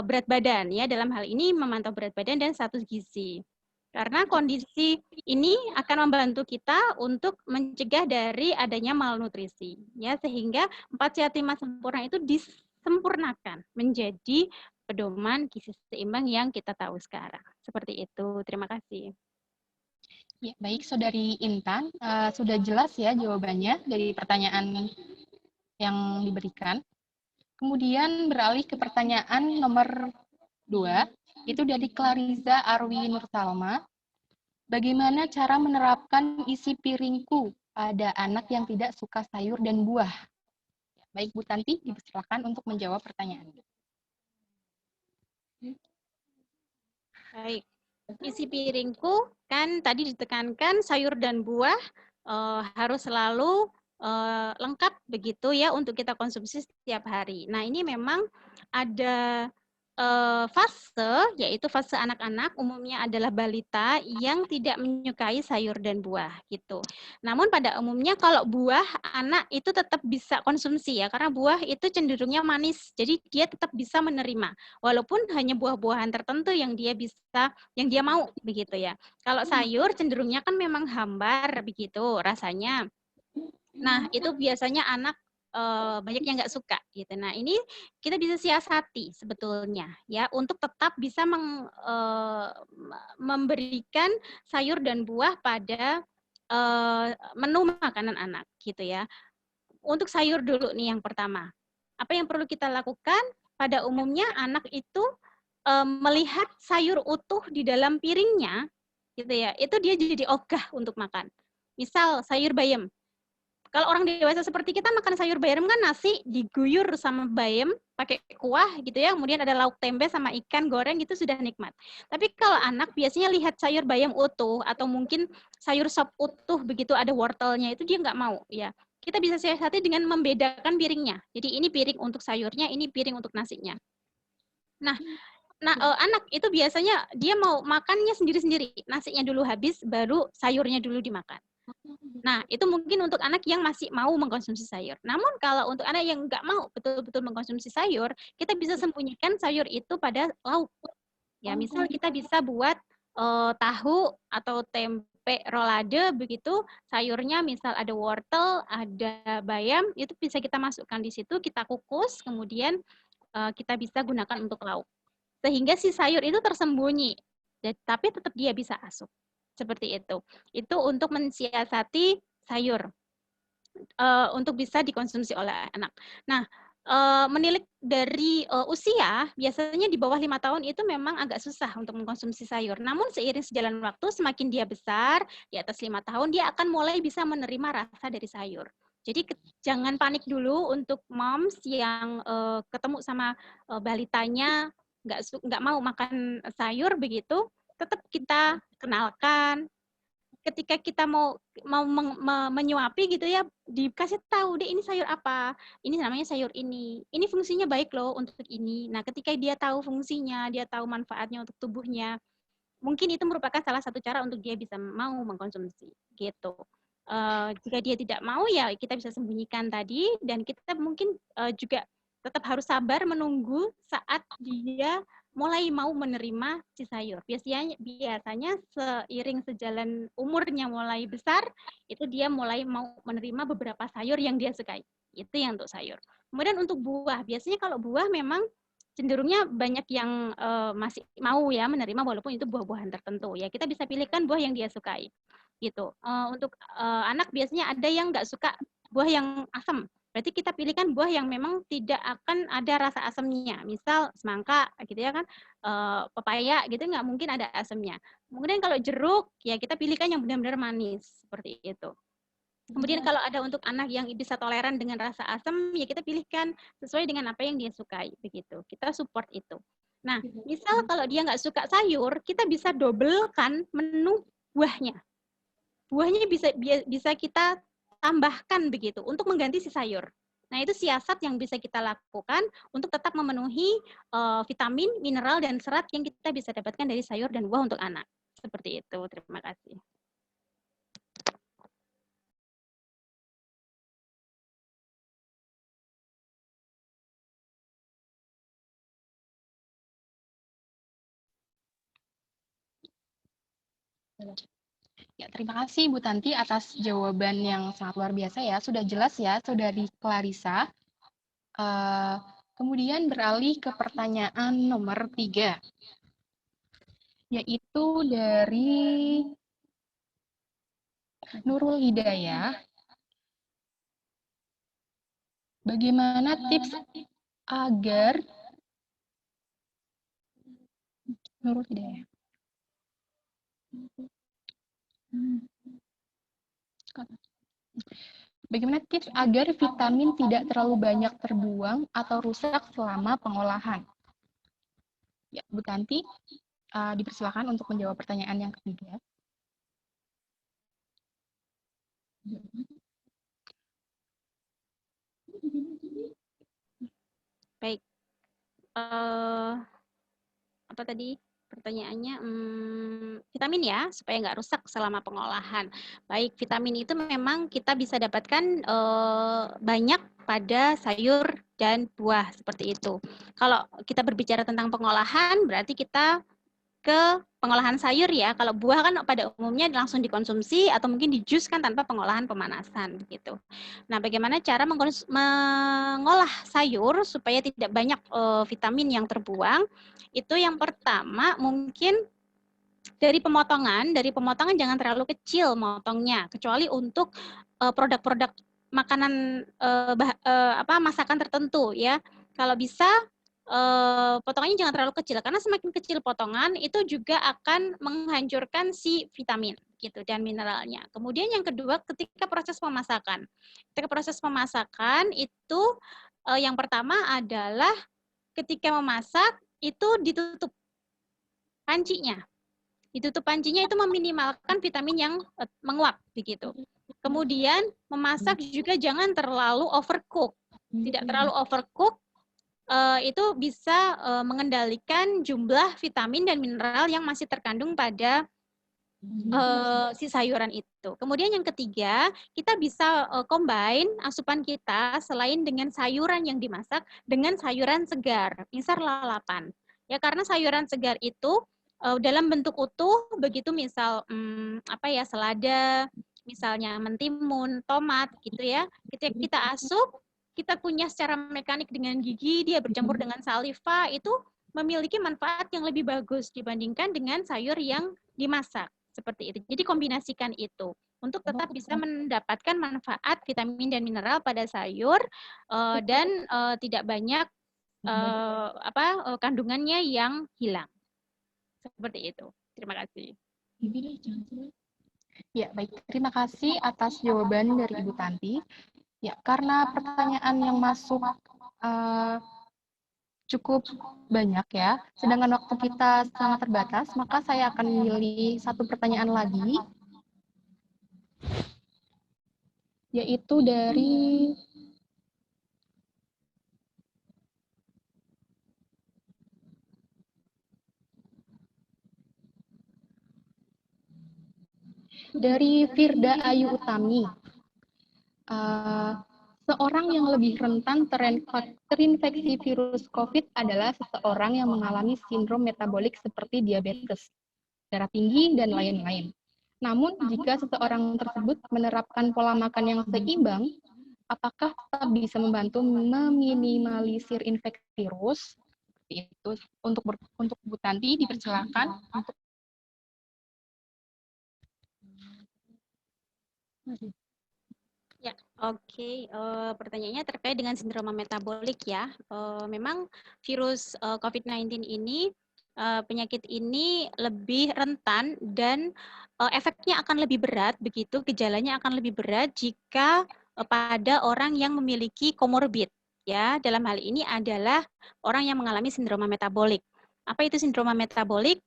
berat badan ya, dalam hal ini memantau berat badan dan status gizi. Karena kondisi ini akan membantu kita untuk mencegah dari adanya malnutrisi, ya, sehingga 4 sehat 5 sempurna itu disempurnakan menjadi pedoman gizi seimbang yang kita tahu sekarang. Seperti itu. Terima kasih. Ya, baik, Saudari Intan, sudah jelas ya jawabannya dari pertanyaan yang diberikan. Kemudian beralih ke pertanyaan nomor 2. Itu dari Clariza Arwi Nursalma. Bagaimana cara menerapkan isi piringku pada anak yang tidak suka sayur dan buah? Baik, Bu Tanti, dipersilakan untuk menjawab pertanyaan. Baik, isi piringku kan tadi ditekankan sayur dan buah harus selalu lengkap begitu ya untuk kita konsumsi setiap hari. Nah, ini memang ada fase, yaitu fase anak-anak umumnya adalah balita yang tidak menyukai sayur dan buah gitu. Namun pada umumnya kalau buah anak itu tetap bisa konsumsi ya, karena buah itu cenderungnya manis, jadi dia tetap bisa menerima, walaupun hanya buah-buahan tertentu yang dia bisa, yang dia mau begitu ya. Kalau sayur cenderungnya kan memang hambar begitu rasanya. Nah, itu biasanya anak banyak yang nggak suka gitu. Nah, ini kita bisa siasati sebetulnya ya untuk tetap bisa memberikan sayur dan buah pada menu makanan anak gitu ya. Untuk sayur dulu nih yang pertama. Apa yang perlu kita lakukan? Pada umumnya anak itu melihat sayur utuh di dalam piringnya gitu ya. Itu dia jadi ogah untuk makan. Misal sayur bayam. Kalau orang dewasa seperti kita makan sayur bayam kan nasi diguyur sama bayam pakai kuah gitu ya, kemudian ada lauk tempe sama ikan goreng itu sudah nikmat. Tapi kalau anak biasanya lihat sayur bayam utuh atau mungkin sayur sop utuh begitu ada wortelnya itu dia nggak mau ya. Kita bisa siasati dengan membedakan piringnya. Jadi ini piring untuk sayurnya, ini piring untuk nasinya. Nah, anak itu biasanya dia mau makannya sendiri-sendiri. Nasinya dulu habis, baru sayurnya dulu dimakan. Nah, itu mungkin untuk anak yang masih mau mengkonsumsi sayur. Namun kalau untuk anak yang nggak mau betul-betul mengkonsumsi sayur, kita bisa sembunyikan sayur itu pada lauk. Ya, misal kita bisa buat tahu atau tempe rolade begitu, sayurnya misal ada wortel, ada bayam, itu bisa kita masukkan di situ, kita kukus, kemudian kita bisa gunakan untuk lauk. Sehingga si sayur itu tersembunyi, tapi tetap dia bisa asup. Seperti itu. Itu untuk mensiasati sayur untuk bisa dikonsumsi oleh anak. Nah, menilik dari usia, biasanya di bawah 5 tahun itu memang agak susah untuk mengkonsumsi sayur. Namun seiring sejalan waktu, semakin dia besar, di atas 5 tahun, dia akan mulai bisa menerima rasa dari sayur. Jadi jangan panik dulu untuk moms yang ketemu sama balitanya nggak mau makan sayur begitu, tetap kita kenalkan. Ketika kita mau menyuapi gitu ya, dikasih tahu deh ini sayur apa, ini namanya sayur ini fungsinya baik loh untuk ini. Nah, ketika dia tahu fungsinya, dia tahu manfaatnya untuk tubuhnya, mungkin itu merupakan salah satu cara untuk dia bisa mau mengkonsumsi gitu. Jika dia tidak mau ya kita bisa sembunyikan tadi, dan kita mungkin juga tetap harus sabar menunggu saat dia mulai mau menerima si sayur. Biasanya seiring sejalan umurnya mulai besar, itu dia mulai mau menerima beberapa sayur yang dia sukai. Itu yang untuk sayur. Kemudian untuk buah, biasanya kalau buah memang cenderungnya banyak yang masih mau ya menerima walaupun itu buah-buahan tertentu ya. Kita bisa pilihkan buah yang dia sukai gitu. Untuk anak biasanya ada yang nggak suka buah yang asam. Berarti kita pilihkan buah yang memang tidak akan ada rasa asamnya. Misal semangka gitu ya kan, pepaya gitu nggak mungkin ada asamnya. Kemudian kalau jeruk ya kita pilihkan yang benar-benar manis seperti itu. Kemudian kalau ada untuk anak yang bisa toleran dengan rasa asam, ya kita pilihkan sesuai dengan apa yang dia sukai, begitu. Kita support itu. Nah, misal kalau dia nggak suka sayur, kita bisa dobelkan menu buahnya. Buahnya bisa kita tambahkan begitu untuk mengganti si sayur. Nah, itu siasat yang bisa kita lakukan untuk tetap memenuhi vitamin, mineral, dan serat yang kita bisa dapatkan dari sayur dan buah untuk anak. Seperti itu. Terima kasih. Ya, terima kasih Bu Tanti atas jawaban yang sangat luar biasa ya. Sudah jelas ya, Saudari Clarissa. Kemudian beralih ke pertanyaan nomor 3, yaitu dari Nurul Hidayah. Bagaimana tips agar Nurul Hidayah? Bagaimana tips agar vitamin tidak terlalu banyak terbuang atau rusak selama pengolahan? Ya, Bu Tanti, dipersilakan untuk menjawab pertanyaan yang ketiga. Baik. apa tadi pertanyaannya? Vitamin ya, supaya nggak rusak selama pengolahan. Baik, vitamin itu memang kita bisa dapatkan banyak pada sayur dan buah seperti itu. Kalau kita berbicara tentang pengolahan, berarti kita ke pengolahan sayur ya. Kalau buah kan pada umumnya langsung dikonsumsi atau mungkin dijus kan tanpa pengolahan pemanasan gitu. Nah, bagaimana cara mengolah sayur supaya tidak banyak vitamin yang terbuang? Itu yang pertama mungkin dari pemotongan jangan terlalu kecil motongnya, kecuali untuk produk-produk makanan masakan tertentu ya. Kalau bisa potongannya jangan terlalu kecil karena semakin kecil potongan itu juga akan menghancurkan si vitamin gitu dan mineralnya. Kemudian yang kedua ketika proses pemasakan. Ketika proses pemasakan itu yang pertama adalah ketika memasak itu ditutup pancinya. Ditutup pancinya itu meminimalkan vitamin yang menguap begitu. Kemudian memasak juga jangan terlalu overcook. Tidak terlalu overcook itu bisa mengendalikan jumlah vitamin dan mineral yang masih terkandung pada si sayuran itu. Kemudian yang ketiga, kita bisa combine asupan kita selain dengan sayuran yang dimasak dengan sayuran segar, misal lalapan. Ya karena sayuran segar itu dalam bentuk utuh, begitu misal selada, misalnya mentimun, tomat gitu ya. Ketika kita asup, kita kunyah secara mekanik dengan gigi, dia bercampur dengan saliva, itu memiliki manfaat yang lebih bagus dibandingkan dengan sayur yang dimasak. Seperti itu. Jadi kombinasikan itu untuk tetap bisa mendapatkan manfaat vitamin dan mineral pada sayur dan tidak banyak kandungannya yang hilang. Seperti itu. Terima kasih. Ya, baik. Terima kasih atas jawaban dari Ibu Tanti. Ya, karena pertanyaan yang masuk cukup banyak ya, sedangkan waktu kita sangat terbatas, maka saya akan memilih satu pertanyaan lagi, yaitu dari Firda Ayu Utami. Seorang yang lebih rentan terinfeksi virus COVID adalah seseorang yang mengalami sindrom metabolik seperti diabetes, darah tinggi, dan lain-lain. Namun, jika seseorang tersebut menerapkan pola makan yang seimbang, apakah tetap bisa membantu meminimalisir infeksi virus? Itu untuk Bu Tanti dipersilakan untuk Ya, oke. Pertanyaannya terkait dengan sindroma metabolik ya. Memang virus COVID-19 ini, penyakit ini lebih rentan dan efeknya akan lebih berat, begitu gejalanya akan lebih berat jika pada orang yang memiliki komorbid. Ya, dalam hal ini adalah orang yang mengalami sindroma metabolik. Apa itu sindroma metabolik?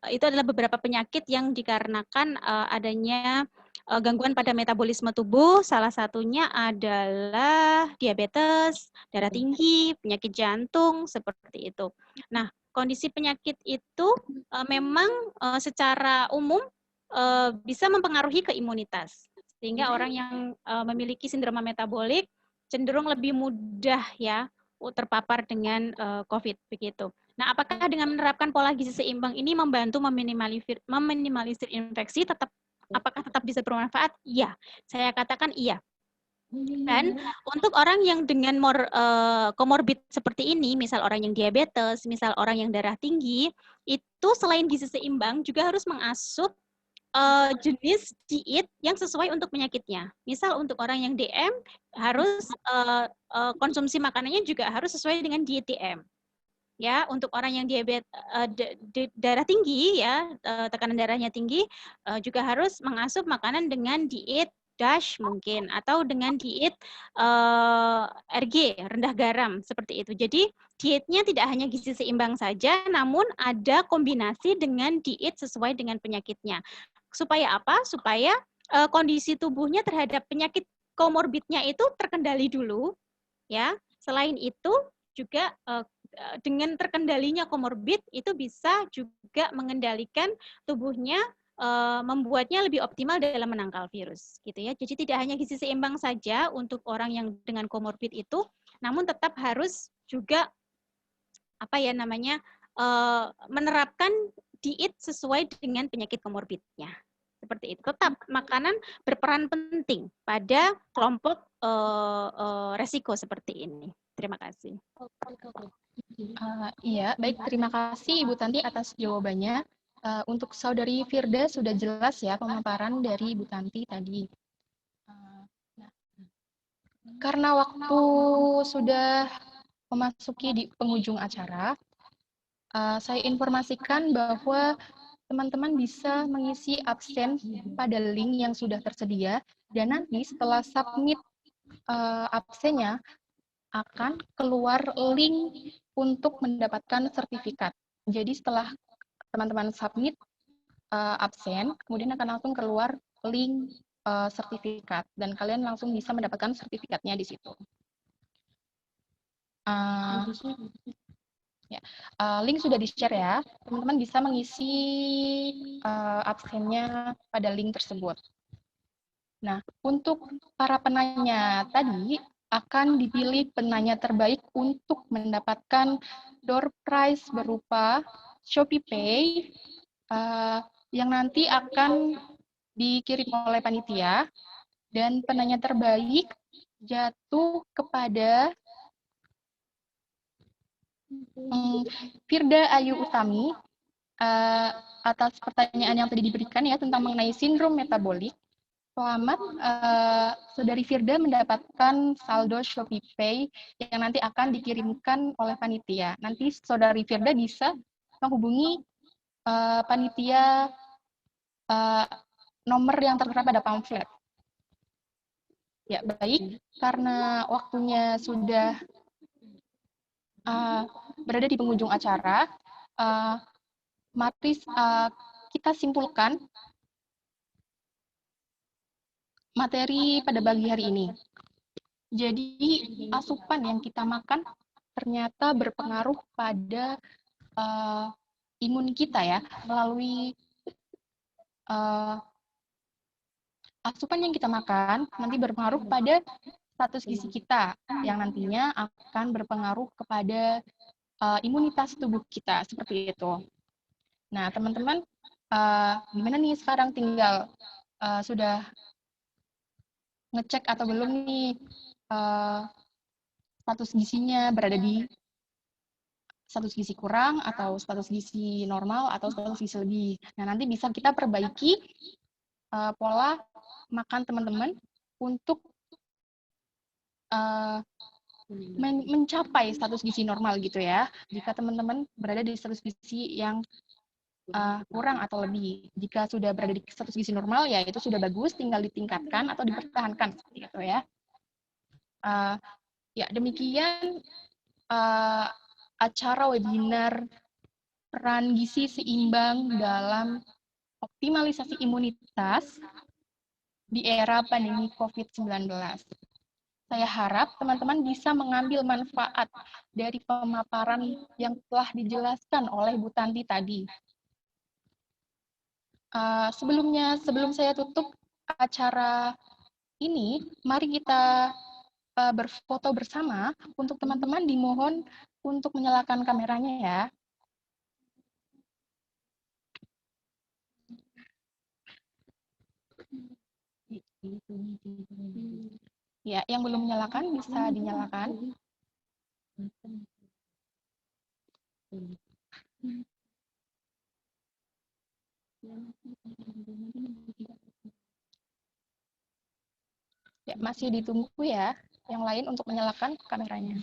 Itu adalah beberapa penyakit yang dikarenakan adanya gangguan pada metabolisme tubuh, salah satunya adalah diabetes, darah tinggi, penyakit jantung, seperti itu. Nah, kondisi penyakit itu memang secara umum bisa mempengaruhi ke imunitas. Sehingga orang yang memiliki sindroma metabolik cenderung lebih mudah ya terpapar dengan COVID begitu. Nah, apakah dengan menerapkan pola gizi seimbang ini membantu meminimalisir infeksi? Apakah tetap bisa bermanfaat? Iya, saya katakan iya. Dan untuk orang yang dengan komorbid seperti ini, misal orang yang diabetes, misal orang yang darah tinggi, itu selain gizi seimbang juga harus mengasup jenis diet yang sesuai untuk penyakitnya. Misal untuk orang yang DM harus konsumsi makanannya juga harus sesuai dengan diet DM. Ya, untuk orang yang diabetes darah tinggi ya, tekanan darahnya tinggi juga harus mengasup makanan dengan diet DASH mungkin atau dengan diet RG rendah garam seperti itu. Jadi dietnya tidak hanya gizi seimbang saja, namun ada kombinasi dengan diet sesuai dengan penyakitnya. Supaya apa? Supaya kondisi tubuhnya terhadap penyakit komorbidnya itu terkendali dulu, ya. Selain itu juga dengan terkendalinya komorbid itu bisa juga mengendalikan tubuhnya, membuatnya lebih optimal dalam menangkal virus gitu ya. Jadi tidak hanya gizi seimbang saja untuk orang yang dengan komorbid itu, namun tetap harus juga menerapkan diet sesuai dengan penyakit komorbidnya. Seperti itu. Tetap makanan berperan penting pada kelompok resiko seperti ini. Terima kasih. Iya, baik. Terima kasih Ibu Tanti atas jawabannya. Untuk Saudari Firda sudah jelas ya pemaparan dari Ibu Tanti tadi. Karena waktu sudah memasuki di penghujung acara, saya informasikan bahwa teman-teman bisa mengisi absen pada link yang sudah tersedia, dan nanti setelah submit absennya akan keluar link untuk mendapatkan sertifikat. Jadi setelah teman-teman submit absen, kemudian akan langsung keluar link sertifikat, dan kalian langsung bisa mendapatkan sertifikatnya di situ. Link sudah di-share ya, teman-teman bisa mengisi absennya pada link tersebut. Nah, untuk para penanya tadi, akan dipilih penanya terbaik untuk mendapatkan door prize berupa ShopeePay yang nanti akan dikirim oleh panitia, dan penanya terbaik jatuh kepada Firda Ayu Utami atas pertanyaan yang tadi diberikan ya tentang mengenai sindrom metabolik. Selamat, Saudari Firda mendapatkan saldo ShopeePay yang nanti akan dikirimkan oleh panitia. Nanti Saudari Firda bisa menghubungi panitia nomor yang tertera pada pamflet. Ya, baik. Karena waktunya sudah berada di penghujung acara, mari kita simpulkan materi pada pagi hari ini. Jadi, asupan yang kita makan ternyata berpengaruh pada imun kita ya, melalui asupan yang kita makan nanti berpengaruh pada status gizi kita, yang nantinya akan berpengaruh kepada imunitas tubuh kita, seperti itu. Nah, teman-teman, gimana nih sekarang, tinggal sudah ngecek atau belum nih status gizinya berada di status gizi kurang, atau status gizi normal, atau status gizi lebih. Nah, nanti bisa kita perbaiki pola makan teman-teman untuk mencapai status gizi normal gitu ya. Jika teman-teman berada di status gizi yang kurang atau lebih. Jika sudah berada di status gizi normal, ya itu sudah bagus, tinggal ditingkatkan atau dipertahankan seperti itu ya. Ya, demikian acara webinar peran gizi seimbang dalam optimalisasi imunitas di era pandemi COVID-19. Saya harap teman-teman bisa mengambil manfaat dari pemaparan yang telah dijelaskan oleh Bu Tanti tadi. Sebelum saya tutup acara ini, mari kita berfoto bersama. Untuk teman-teman dimohon untuk menyalakan kameranya ya. Ya, yang belum menyalakan bisa dinyalakan. Ya, masih ditunggu ya yang lain untuk menyalakan kameranya.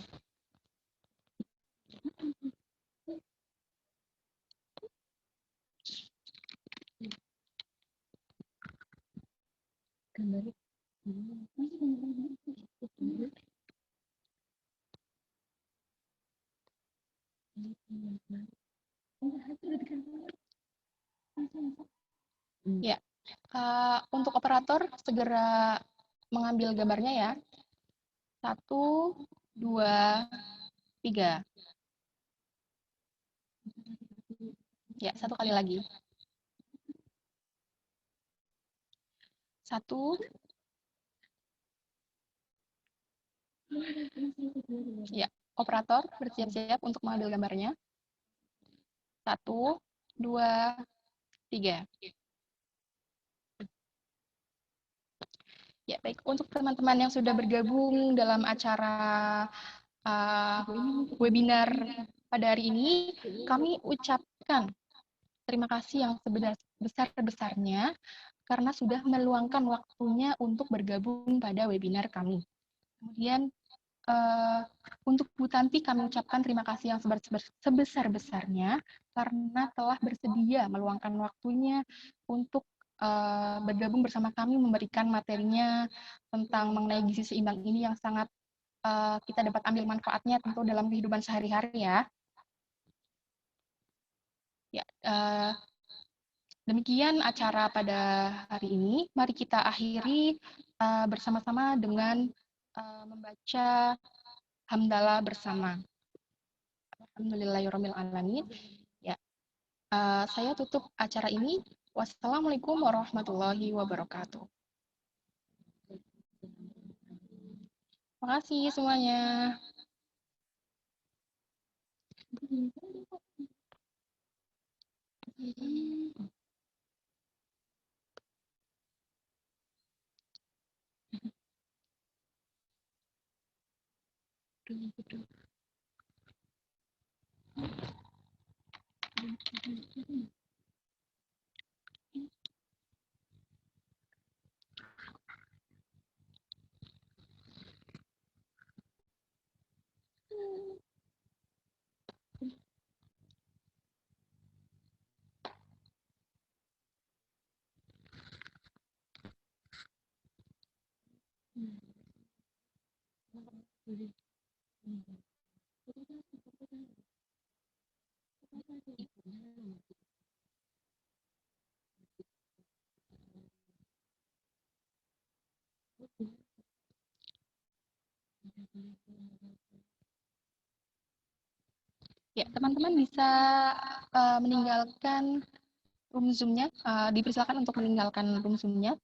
Ya, untuk operator segera mengambil gambarnya ya. 1, 2, 3. Ya, satu kali lagi. 1. Ya, operator bersiap-siap untuk mengambil gambarnya. 1, 2, 3. Ya, baik. Untuk teman-teman yang sudah bergabung dalam acara webinar pada hari ini, kami ucapkan terima kasih yang sebesar-besarnya karena sudah meluangkan waktunya untuk bergabung pada webinar kami. Kemudian untuk Bu Tanti kami ucapkan terima kasih yang sebesar-besarnya karena telah bersedia meluangkan waktunya untuk bergabung bersama kami memberikan materinya tentang mengenai gizi seimbang ini yang sangat kita dapat ambil manfaatnya tentu dalam kehidupan sehari-hari ya. Ya, demikian acara pada hari ini. Mari kita akhiri bersama-sama dengan membaca hamdalah bersama. Alhamdulillahirabbil alamin. Ya, saya tutup acara ini. Wassalamualaikum warahmatullahi wabarakatuh. Terima kasih semuanya. Ya, teman-teman bisa meninggalkan room Zoom-nya, dipersilakan untuk meninggalkan room Zoom-nya.